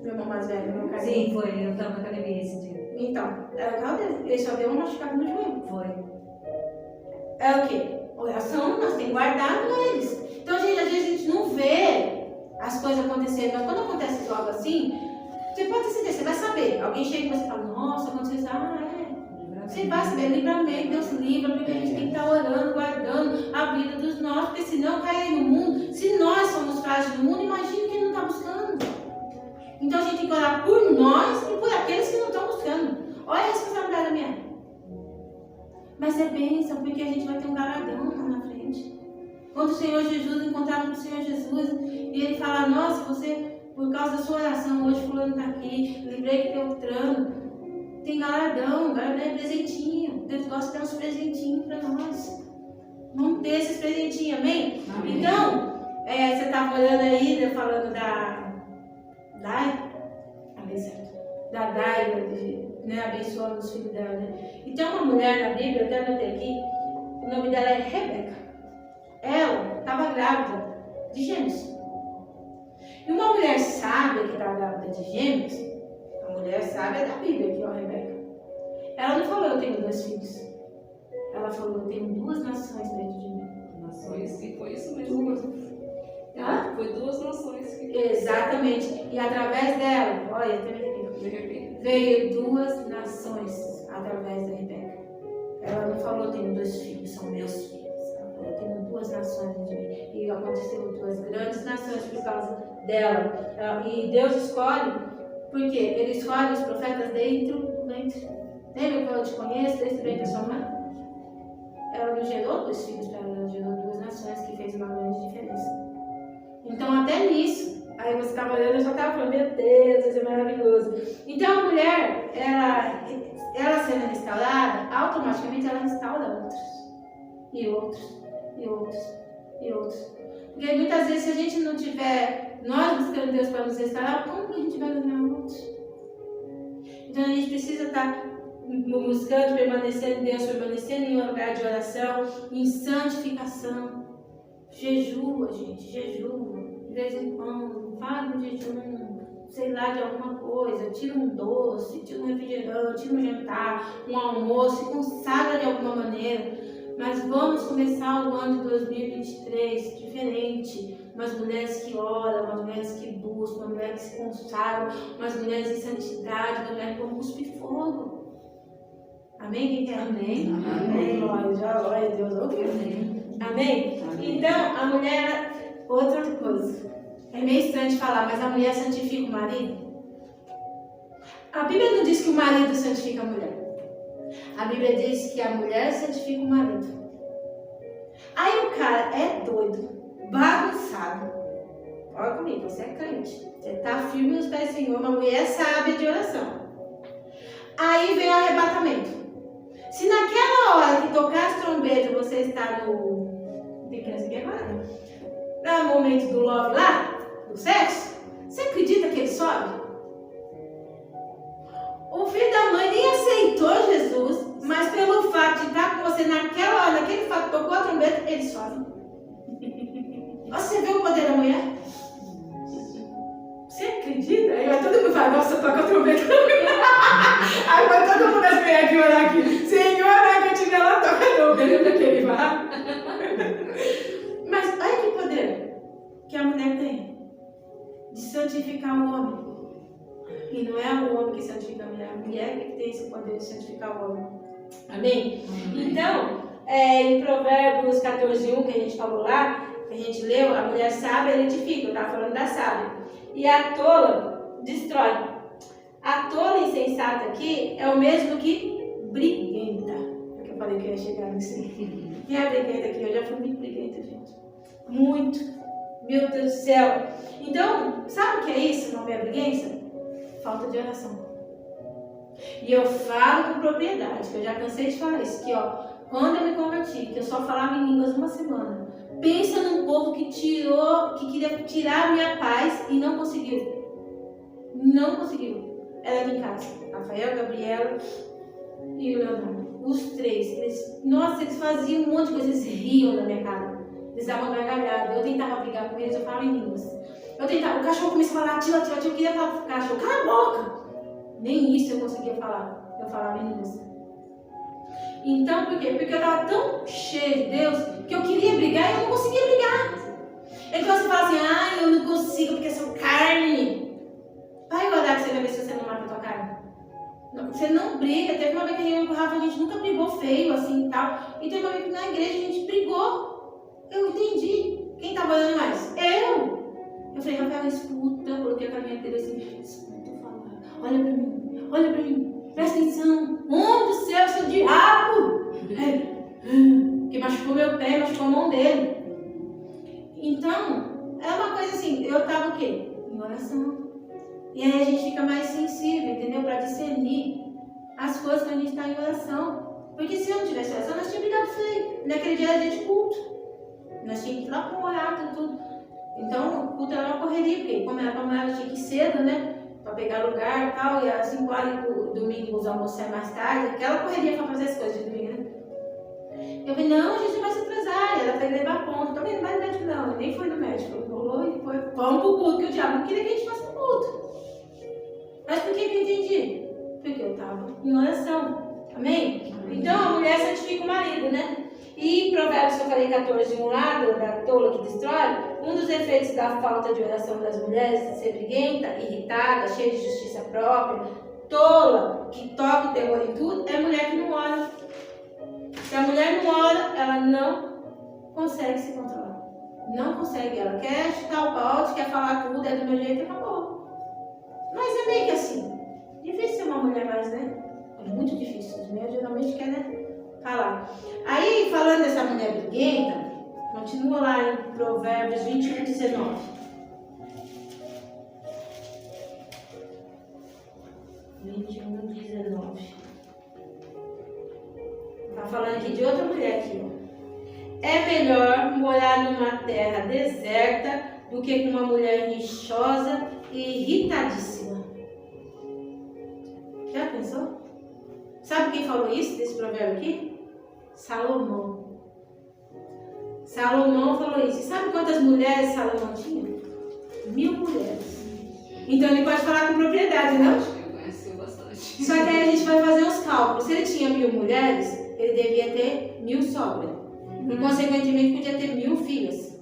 meu irmão mais velho, meu carinho. Sim, foi. Eu tava na academia esse dia. Então, é o carro dele. Ele só deu uma machucada no joelho. Foi. É o quê? Oração, nós temos guardado eles. Então, gente, às vezes a gente não vê as coisas acontecendo, mas quando acontece algo assim, você pode ter certeza, você vai saber. Alguém chega e você fala, nossa, aconteceu isso, Você vai saber, livramento, Deus livra, porque a gente tem que estar orando, guardando a vida dos nossos, porque senão cai aí no mundo. Se nós somos frágeis no mundo, imagina quem não está buscando. Então a gente tem que orar por nós e por aqueles que não estão buscando. Olha a responsabilidade da minha. Mas é bênção, porque a gente vai ter um galardão lá na frente. Quando o Senhor Jesus encontrar com o Senhor Jesus e ele falar, nossa, você, por causa da sua oração, hoje fulano está aqui, lembrei que tem outro. Tem galardão é presentinho. Deus gosta de dar uns presentinhos para nós. Vamos ter esses presentinhos, amém? Amém. Então, você estava olhando aí, né, falando da Daila, né, abençoando os filhos dela. Né? E tem uma mulher na Bíblia, eu até anotei aqui, o nome dela é Rebeca. Ela estava grávida de gêmeos. E uma mulher sábia que estava grávida de gêmeos, a mulher sábia da Bíblia, que é a Rebeca, ela não falou, eu tenho 2 filhos. Ela falou, eu tenho 2 nações dentro de mim. Foi isso mesmo. Foi 2 nações que... Exatamente. E através dela, olha, veio 2 nações através da Rebeca. Ela não falou, eu tenho 2 filhos, são meus filhos. Ela falou, eu tenho 2 nações dentro de mim. E aconteceram 2 grandes nações por causa dela. E Deus escolhe, porque Ele escolhe os profetas dentro do ventre. Lembra que eu te conheço desde o ventre da sua mãe? Ela não gerou 2 filhos para ela, gerou 2 nações que fez uma grande diferença. Então, até nisso, aí você estava olhando, eu já estava falando, meu Deus, isso é maravilhoso. Então, a mulher, ela sendo restaurada, automaticamente ela restaura outros. E outros, e outros, e outros. Porque muitas vezes, se a gente não tiver, nós buscando Deus para nos restaurar, como que a gente vai ganhar outros? Então, a gente precisa estar buscando, permanecendo em Deus, permanecendo em um lugar de oração, em santificação. Jejua, gente, jejua. De vez em quando, faz um jejum, sei lá, de alguma coisa. Tira um doce, tira um refrigerante, tira um jantar, um almoço, consagra de alguma maneira. Mas vamos começar o ano de 2023 diferente. Umas mulheres que oram, umas mulheres que buscam, umas mulheres que se consagram, umas mulheres em santidade, umas mulheres que vão cuspir fogo. Amém? Quem quer? Amém? Amém. Glória a Deus. Amém? Então, a mulher, outra coisa. É meio estranho de falar, mas a mulher santifica o marido. A Bíblia não diz que o marido santifica a mulher. A Bíblia diz que a mulher santifica o marido. Aí o cara é doido, bagunçado. Olha comigo, você é crente. Você está firme nos pés do Senhor, uma mulher sábia de oração. Aí vem o arrebatamento. Se naquela hora que tocar as trombetas você está no... Tem criança aqui agora, né? No momento do love lá, do sexo, você acredita que ele sobe? O filho da mãe nem aceitou Jesus, mas pelo fato de estar com você naquela hora, naquele fato, tocou a trombeta, ele sobe. Você vê o poder da mulher? Você acredita? Aí vai todo mundo falar, nossa, toca a trombeta. Aí vai todo mundo as mulheres aqui orar aqui. Senhor, na que eu estiver lá, toca a trombeta que ele vai. Mas olha que poder que a mulher tem de santificar o homem. E não é o homem que santifica a mulher que tem esse poder de santificar o homem. Amém? Então, em Provérbios 14:1, que a gente falou lá, que a gente leu, a mulher sábia edifica, eu estava falando da sábia. E a tola destrói. A tola insensata aqui é o mesmo que briguenta. É que eu falei que eu ia chegar nisso. Quem é briguenta aqui? Eu já fui muito briguenta, gente. Muito. Meu Deus do céu. Então, sabe o que é isso? Não é briguência? Falta de oração. E eu falo com propriedade, que eu já cansei de falar isso, que quando eu me converti, que eu só falava em línguas uma semana, pensa num povo que queria tirar a minha paz e não conseguiu. Não conseguiu. Era aqui em casa. Rafael, Gabriela e o Leonardo. Os 3. Eles faziam um monte de coisa, eles riam na minha cara. Eles davam gargalhada. Eu tentava brigar com eles, eu falava em línguas. Eu tentava, o cachorro começava a latir, eu queria falar pro cachorro, cala a boca! Nem isso eu conseguia falar. Eu falava em línguas. Então, por quê? Porque eu estava tão cheia de Deus que eu queria brigar e eu não conseguia brigar. Então você fala assim, eu não consigo porque sou carne. Vai orar que você vai ver se você não mata a tua carne. Não, você não briga. Teve uma vez que eu e o Rafa, a gente nunca brigou feio assim e tal. E teve uma vez que na igreja a gente brigou. Eu entendi. Quem estava olhando mais? Eu falei, Rafael, escuta. Eu coloquei a caminha dele assim, escuta eu falar. Olha pra mim. Presta atenção. Homem do céu, seu diabo. Que machucou meu pé, machucou a mão dele. Então, é uma coisa assim, eu estava o quê? Em oração. E aí a gente fica mais sensível, entendeu? Para discernir as coisas quando a gente está em oração. Porque se eu não tivesse oração, nós tínhamos brigado feio. Naquele dia era dia de culto. Nós tínhamos que ir lá para orar, tudo. Então, o culto era uma correria, porque como era para amanhã, tinha que ir cedo, né? Para pegar lugar e tal. E às 5 horas do domingo os almoços saem mais tarde. Aquela correria para fazer as coisas de domingo, né? Eu falei, não, a gente vai se atrasar, era para ele levar ponto. Também não vai no médico, não. Ele nem foi no médico. Ele falou e foi, vamos pro culto, que o diabo não queria que a gente fosse pro culto. Mas por que eu entendi? Porque eu estava em oração. Amém? Então a mulher santifica o marido, né? E Provérbios, que eu falei 14, um lado, da tola que destrói, um dos efeitos da falta de oração das mulheres, de ser briguenta, irritada, cheia de justiça própria, tola, que toca o terror em tudo, é a mulher que não ora. Se a mulher não ora, ela não consegue se controlar. Não consegue. Ela quer chutar o balde, quer falar tudo, é do meu jeito e acabou. Mas é meio que assim. Difícil ser uma mulher mais, né? É muito difícil. Os meus geralmente querem falar. Aí, falando dessa mulher briguenta, continua lá em Provérbios 21, 19. Está falando aqui de outra mulher aqui, ó. É melhor morar numa terra deserta do que com uma mulher rixosa e irritadíssima. Já pensou? Sabe quem falou isso, desse provérbio aqui? Salomão. Salomão falou isso. E sabe quantas mulheres Salomão tinha? 1000 mulheres. Então ele pode falar com propriedade, não? Eu conheci bastante. Só que aí a gente vai fazer os cálculos. Se ele tinha 1000 mulheres, ele devia ter 1000 sobras. E consequentemente podia ter 1000 filhas.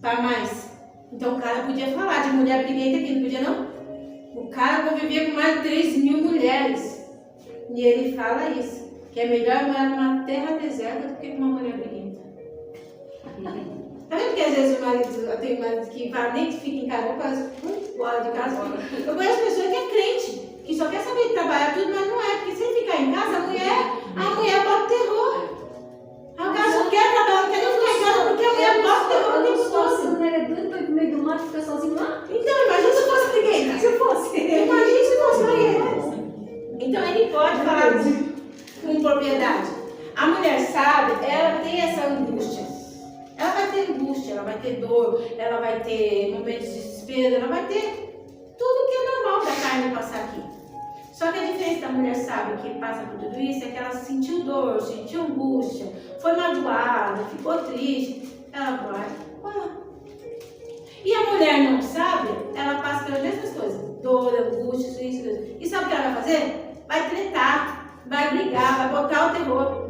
Para mais. Então o cara podia falar de mulher briguenta aqui, não podia não? O cara convivia com mais de 3000 mulheres. E ele fala isso. Que é melhor morar numa terra deserta do que com uma mulher briguenta. Tá vendo que às vezes o marido, tem marido que vai, nem fica em casa, fora de casa. Eu conheço pessoas que é crente, que só quer saber de trabalhar tudo, mas não é. Porque se ele ficar em casa, a mulher bota terror. O cara só quer trabalhar, não quer nem ficar em casa, porque a mulher bota terror o tempo todo. Se não era doido, tô no meio do mato, fica sozinho lá. Então, imagina se fosse briguenta. Se fosse. Imagina se fosse briguenta. Então ele pode falar com propriedade. A mulher sábia, ela tem essa angústia. Ela vai ter angústia, ela vai ter dor, ela vai ter momentos de desespero, ela vai ter tudo que é normal da carne passar aqui. Só que a diferença da mulher sábia que passa por tudo isso é que ela sentiu dor, sentiu angústia, foi magoada, ficou triste. Ela vai orar. E a mulher não sábia, ela passa pelas mesmas coisas. Dor, angústia, isso. E sabe o que ela vai fazer? Vai tretar, vai brigar, vai botar o terror.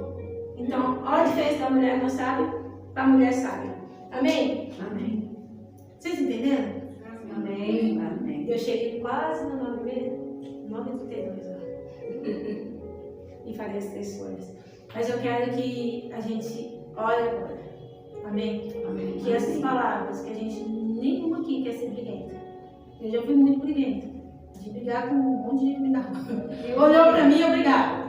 Então, olha a diferença da mulher não sábia para a mulher sábia. Amém? Amém. Vocês entenderam? Amém. Amém. Eu cheguei quase no 9:32 e falei as 3 coisas. Mas eu quero que a gente ore agora. Amém? Amém. Que essas palavras, que a gente, nenhuma aqui quer ser briguenta. Eu já fui muito briguenta. De brigar com um monte de gente me dava. Olhou pra mim, eu brigava.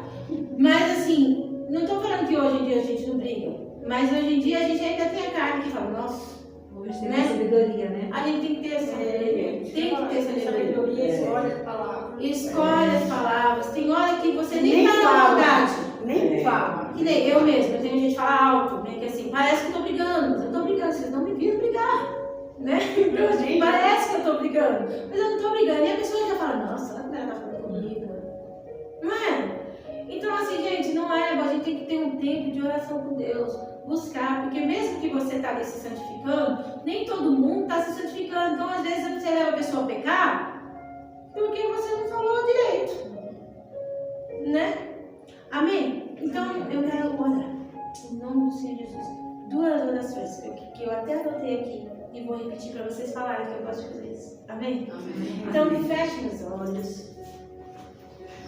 Mas assim, não estou falando que hoje em dia a gente não briga. Mas hoje em dia a gente ainda tem a carne que fala, nossa, Hoje tem sabedoria, né? a gente tem que ter essa sabedoria. Tem que ter sabedoria. Escolhe as palavras. Escolhe as palavras. Tem hora que você nem Nem tá na fala. maldade. Nem fala. Que nem eu mesma, eu tenho gente que fala alto, né? Que assim, parece que eu tô brigando, mas eu tô brigando, vocês não me viram brigar. Né? Então, assim, parece que eu tô brigando, mas eu não tô brigando. E a pessoa já fala, nossa, olha como ela tá falando comigo. Não é? Então, assim, gente, não é, a gente tem que ter um tempo de oração com Deus, buscar, porque mesmo que que você está ali se santificando, nem todo mundo está se santificando. Então, às vezes, você leva a pessoa a pecar porque você não falou direito. Né? Amém? Então, eu quero orar. Em nome do Senhor Jesus. 2 orações que eu até anotei aqui. E vou repetir para vocês falarem que eu gosto de fazer isso. Amém? Amém. Então, feche os olhos.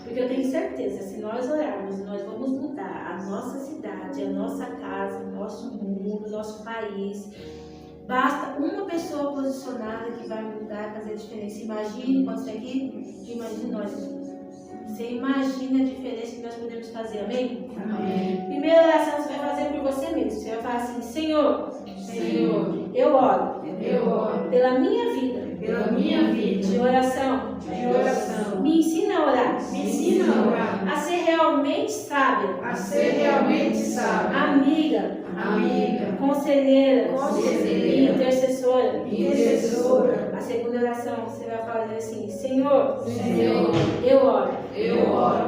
Porque eu tenho certeza, se nós orarmos, nós vamos mudar a nossa cidade, a nossa casa, o nosso mundo, o nosso país. Basta uma pessoa posicionada que vai mudar, fazer a diferença. Imagine quando você aqui, imagine nós. Você imagina a diferença que nós podemos fazer, amém? Amém. Primeira oração você vai fazer por você mesmo. Você vai falar assim: Senhor, eu oro pela minha vida de oração. Me ensina a orar. A ser realmente sábia. Amiga. Conselheira. E intercessora. A segunda oração você vai fazer assim: Senhor, eu oro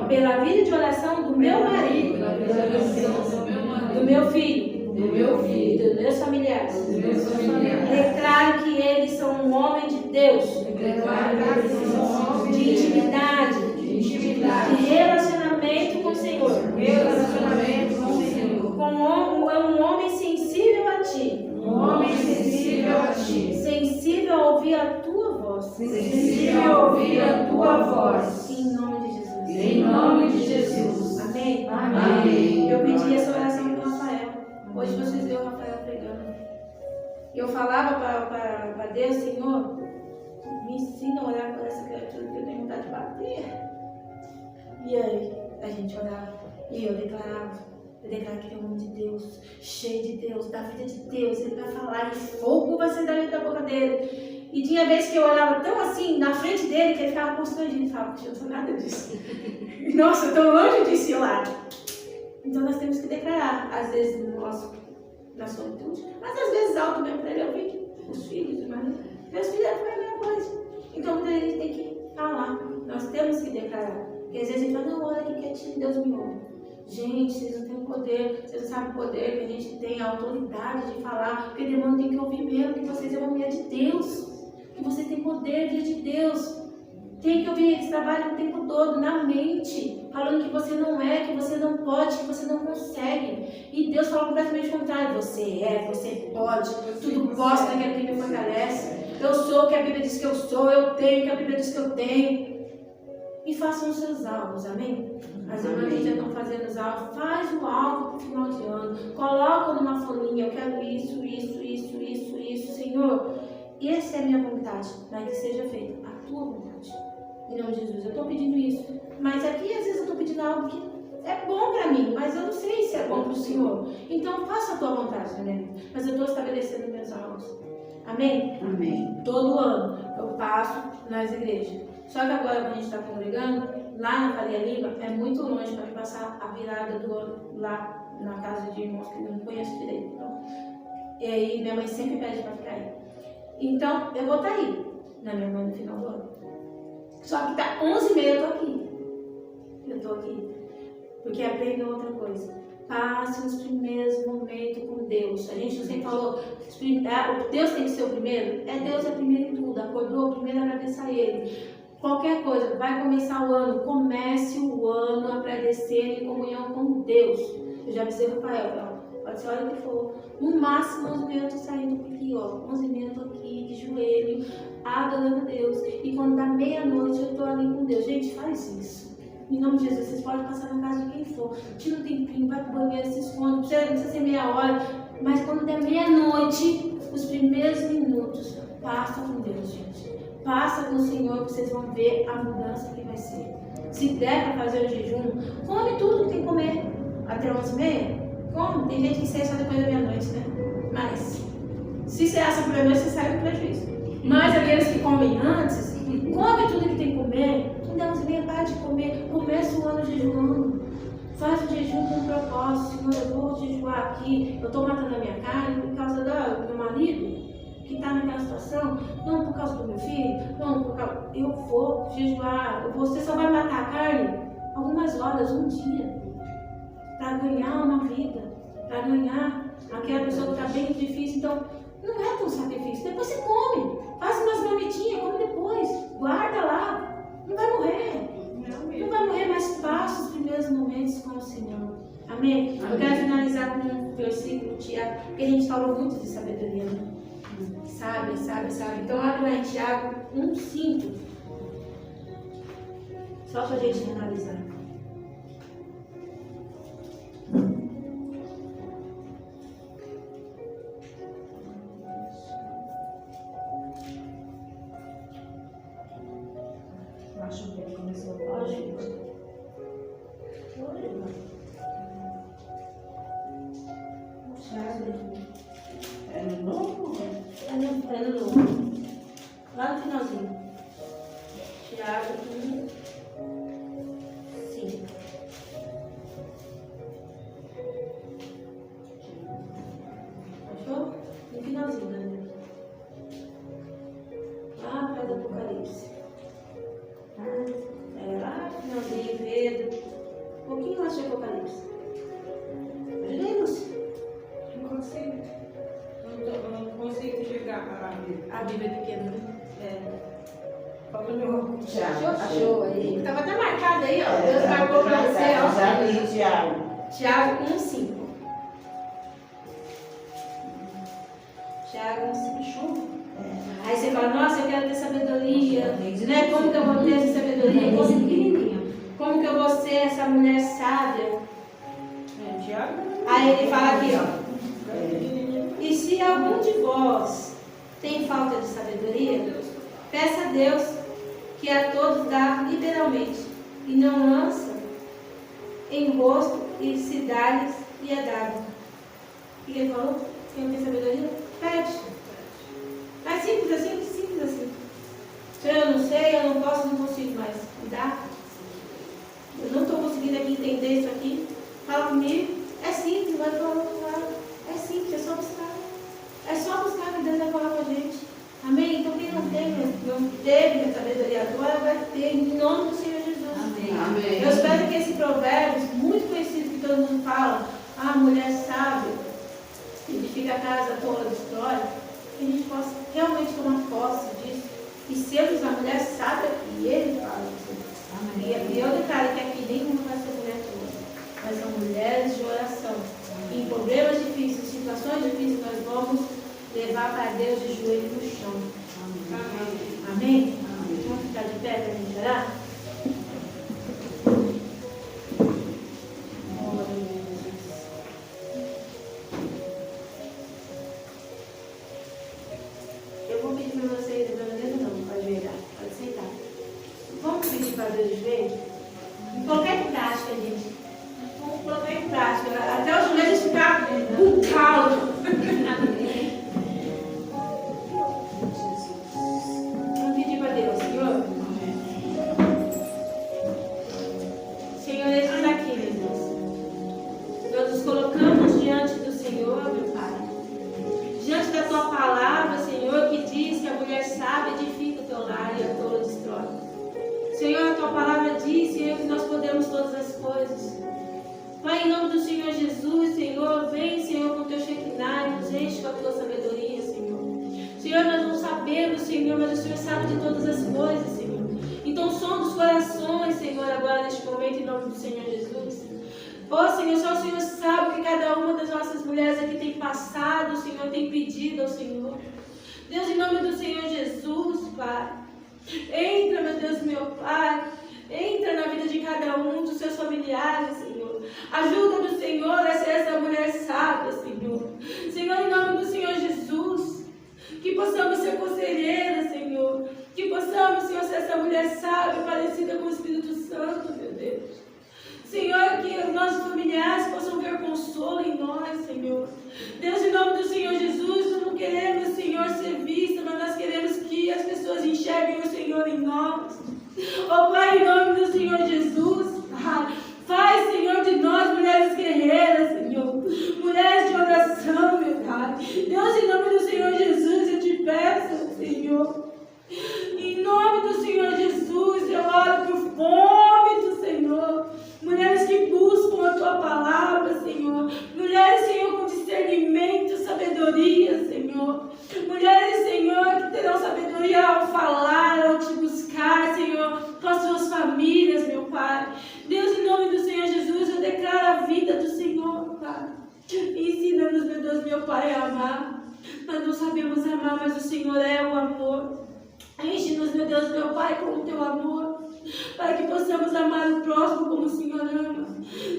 pela vida de oração do meu marido, do meu filho, dos meus familiares. Declaro que eles são um homem de Deus, de intimidade, de relacionamento com o Senhor. Um homem sensível a Ti. Sensível a ouvir a Tua voz. Em nome de Jesus. Amém? Eu pedi essa oração para o Rafael. Hoje vocês viram o Rafael pregando. Eu falava para Deus: Senhor, me ensina a orar por essa criatura que eu tenho vontade de bater. E aí, a gente orava. E eu declarava. Eu declaro que ele é um homem de Deus, cheio de Deus, da vida de Deus. Ele vai falar e fogo vai sair dentro da boca dele. E tinha vezes que eu olhava tão assim, na frente dele, que ele ficava constrangido. Ele falava: eu não sou nada disso. Nossa, eu tô longe disso, eu acho. Então nós temos que declarar, às vezes na solitude, mas às vezes alto mesmo para ele ouvir. Os filhos, meus filhos é a mesma coisa. Então muita gente tem que falar. Nós temos que declarar. Porque às vezes a gente fala: não, olha aqui quietinho, Deus me ouve. Gente, vocês não têm poder, vocês não sabem o poder que a gente tem, a autoridade de falar, porque demônio tem que ouvir mesmo que vocês é uma mulher de Deus, que vocês têm poder de Deus. Tem que ouvir, eles trabalham o tempo todo na mente, falando que você não é, que você não pode, que você não consegue. E Deus fala completamente o contrário: você pode, tudo posso naquele que me fortalece. Eu sou o que a Bíblia diz que eu sou, eu tenho o que a Bíblia diz que eu tenho. E façam os seus alvos, amém? As irmãs que já estão fazendo os alvos, faz o alvo para o final de ano, coloca numa folhinha: eu quero isso, Senhor. Essa é a minha vontade, mas que seja feita a tua vontade. Em nome de Jesus, eu estou pedindo isso. Mas aqui às vezes eu estou pedindo algo que é bom para mim, mas eu não sei se é bom para o Senhor. Então faça a tua vontade, né? Mas eu estou estabelecendo meus alvos. Amém? Todo ano eu passo nas igrejas. Só que agora, quando a gente está congregando, lá na Faria Lima, é muito longe para passar a virada do ano lá na casa de irmãos que eu não conheço direito. Então, e aí minha mãe sempre pede para ficar aí. Então, eu vou estar aí na minha mãe no final do ano. Só que tá 11h30 eu tô aqui. Porque aprenda outra coisa. Passe os primeiros momentos com Deus. A gente sempre falou, Deus tem que ser o primeiro. Deus é primeiro em tudo. Acordou, primeiro agradecer a Ele. Qualquer coisa, vai começar o ano, comece o ano agradecendo em comunhão com Deus. Eu já avisei o Rafael, pode ser a hora que for. No máximo 11h30 eu tô saindo aqui, 11h30 eu tô aqui, de joelho, adorando a Deus. E quando dá meia-noite eu tô ali com Deus. Gente, faz isso. Em nome de Jesus, vocês podem passar na casa de quem for. Tira um tempinho, vai pro banheiro, se esconde. Não precisa ser meia hora. Mas quando der meia-noite, os primeiros minutos, passa com Deus, gente. Passa com o Senhor, vocês vão ver a mudança que vai ser. Se der para fazer o jejum, come tudo que tem que comer. Até 11h30, come. Tem gente que ceia só depois da meia-noite, né? Mas, se cear só por meia-noite, você sai do prejuízo. Mas aqueles que comem antes, come tudo que tem que comer. Quando der 11h30, para de comer. Começa o ano jejuando. Faz o jejum com um propósito. Senhor, eu vou jejuar aqui. Eu estou matando a minha carne por causa do meu marido, que está naquela situação, não por causa do meu filho, não por causa. Eu vou jejuar. Você só vai matar a carne algumas horas, um dia, para ganhar uma vida, para ganhar aquela pessoa que está bem difícil, então não é tão sacrifício. Depois você come, faz umas marmitinhas, come depois, guarda lá, não vai morrer. Não vai morrer, mas passa os primeiros momentos com o Senhor. Amém? Eu quero finalizar com um versículo, Tiago, porque a gente falou muito de sabedoria, né? Sabe. Então abre lá em Tiago 1:5. Só para a gente finalizar. Acho que ele começou a falar, gente. É no novo? É no novo. Lá no finalzinho. Tiago 1:5. Achou? No finalzinho, né? Lá para o Apocalipse. Lá no finalzinho, Pedro. Um pouquinho antes do Apocalipse. Lemos. Não consigo. Não consigo chegar para a Bíblia. A Bíblia é pequena, né? Falta meu. Achou aí? Estava até marcado aí, ó. Deus marcou para você, ó. Já li, Tiago. Tiago 1:5. Tiago 1:5. Aí você fala, nossa, eu quero ter sabedoria, né? Como que eu vou ter essa sabedoria? Como que eu vou ser essa mulher sábia? Tiago. Aí ele fala aqui, ó. E se algum de vós tem falta de sabedoria, peça a Deus, que a todos dá liberalmente, e não lança em rosto, e se dá-lhes e é dado. O que ele falou? Quem não tem sabedoria? Pede. Mas simples assim, simples assim. Se eu não sei, eu não posso, não consigo mais. Me dá? Eu não estou conseguindo aqui entender isso aqui. Fala comigo. É simples, vai para o outro lado. É simples, é só buscar. É só buscar que Deus vai falar com a gente. Amém? Então quem não teve a sabedoria agora vai ter, em nome do Senhor Jesus. Amém. Eu espero que esse provérbio, muito conhecido que todo mundo fala, a mulher sábia, edifica a casa, tola destrói, que a gente possa realmente tomar posse disso e sermos a mulher sábia que ele fala. E eu declaro que aqui nenhuma vai ser mulher tola, mas são mulheres de oração. E em problemas difíceis, situações difíceis, nós vamos levar para Deus de joelho no chão. Amém? Vamos ficar de pé para a gente orar? Eu vou pedir para vocês, não, pode virar, pode sentar. Vamos pedir para Deus de joelho? Em qualquer prática, gente. Vamos colocar em prática. Até os joelhos ficar com caldo. Vamos pedir para Deus, Senhor. Senhor, esses aqui, meu Deus. Nós nos colocamos diante do Senhor, meu Pai. Diante da tua palavra, Senhor, que diz que a mulher sábia edifica o teu lar e a tola destrói. Senhor, a tua palavra diz, Senhor, que nós podemos todas as coisas. Pai, em nome do Senhor Jesus, Senhor, vem, Senhor, com o teu Shekinah, nos enche com a tua sabedoria, Senhor. Senhor, nós não sabemos, Senhor, mas o Senhor sabe de todas as coisas, Senhor. Então, som dos corações, Senhor, agora neste momento, em nome do Senhor Jesus. Ó, Senhor, só o Senhor sabe o que cada uma das nossas mulheres aqui tem passado, Senhor, tem pedido ao Senhor. Deus, em nome do Senhor Jesus, Pai. Entra, meu Deus, meu Pai. Entra na vida de cada um dos seus familiares, Senhor. Ajuda do Senhor a ser essa mulher sábia, Senhor. Senhor, em nome do Senhor Jesus, que possamos ser conselheiras, Senhor. Que possamos, Senhor, ser essa mulher sábia, parecida com o Espírito Santo, meu Deus. Senhor, que os nossos familiares possam ver consolo em nós, Senhor. Deus, em nome do Senhor Jesus, nós não queremos, Senhor, ser vista, mas nós queremos que as pessoas enxerguem o Senhor em nós. Ó Pai, em nome do Senhor Jesus, faz, Senhor, de nós mulheres guerreiras, Senhor. Mulheres de oração, meu Pai. sabedoria, Senhor. Mulheres, Senhor, que terão sabedoria ao falar, ao te buscar, Senhor, com as suas famílias, meu Pai. Deus, em nome do Senhor Jesus, eu declaro a vida do Senhor, Pai. Ensina-nos, meu Deus, meu Pai, a amar. Nós não sabemos amar, mas o Senhor é o amor. Enche-nos, meu Deus, meu Pai, com o teu amor, para que possamos amar o próximo como o Senhor ama.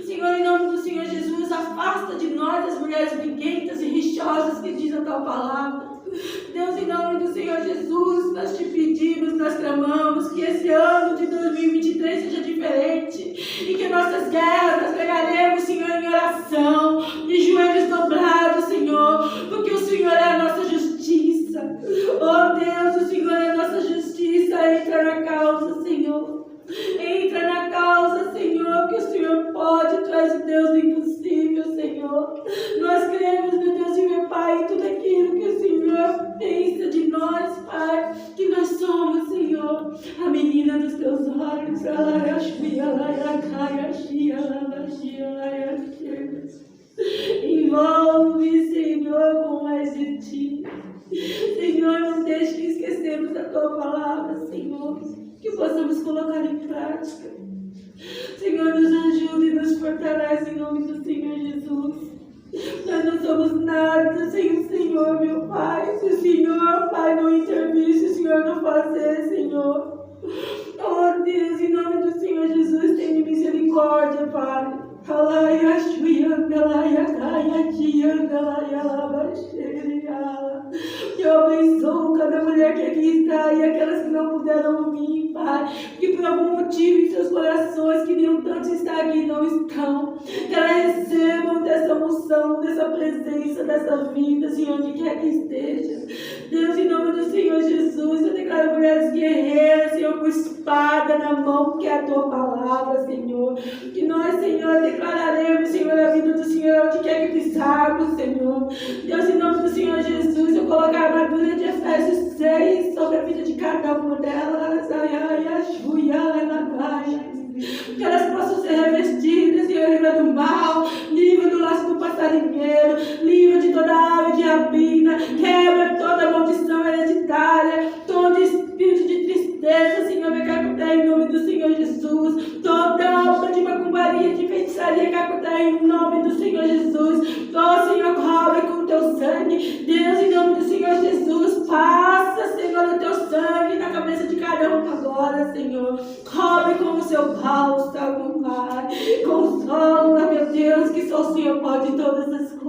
Senhor, em nome do Senhor Jesus, afasta de nós as mulheres briguentas e rixosas que dizem a tua palavra. Deus, em nome do Senhor Jesus, nós te pedimos, nós clamamos que esse ano de 2023 seja diferente e que nossas guerras nós pegaremos, Senhor, em oração, de joelhos dobrados, Senhor, porque o Senhor é a nossa justiça. Oh Deus, o Senhor é a nossa justiça. Entra na causa, Senhor. Entra na causa, Senhor, que o Senhor pode. Tu és o Deus do impossível, Senhor. Nós cremos, meu Deus e meu Pai, em tudo aquilo que o Senhor pensa de nós, Pai, que nós somos, Senhor, a menina dos teus olhos. Envolve, Senhor, com mais de ti. Senhor, não deixe que esquecemos a tua palavra, Senhor, que possamos colocar em prática. Senhor, nos ajude e nos fortalece em nome do Senhor Jesus. Nós não somos nada sem o Senhor, meu Pai. Se o Senhor, Pai, não intervir, se o Senhor não fazer, Senhor. Oh Deus, em nome do Senhor Jesus, tenha misericórdia, Pai. Eu abençoo cada mulher que aqui está e aquelas que não puderam vir, Pai, que por algum motivo em seus corações queriam tanto estar aqui e não estão. Que elas recebam dessa unção, dessa presença, dessa vida, Senhor, onde quer que esteja. Deus, em nome do Senhor Jesus, eu declaro mulheres guerreiras, Senhor, com espada na mão, que é a tua palavra, Senhor. Que nós, Senhor, declararemos, Senhor, a vida do Senhor, onde quer que pisarmos, Senhor. Deus, em nome do Senhor Jesus, eu coloco a armadura de Efésios 6 sobre a vida de cada uma delas. Que elas possam ser revestidas, Senhor, livre do mal, livre do laço do passarinheiro, livre de toda ave de rapina, quebra toda maldição hereditária, todo espírito de tristeza, Senhor, vai capotar em nome do Senhor Jesus, toda obra de macumbaria, de feitiçaria, capotar em nome do Senhor Jesus. Oh, Senhor, cobre com o teu sangue, Deus, em nome do Senhor Jesus, passa, Senhor, o teu sangue na cabeça de cada um agora, Senhor, cobre com o seu bálsamo, Pai, consola, meu Deus, que só o Senhor pode todas as coisas.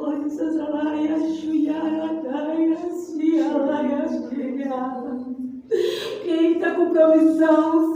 Quem está com promissão,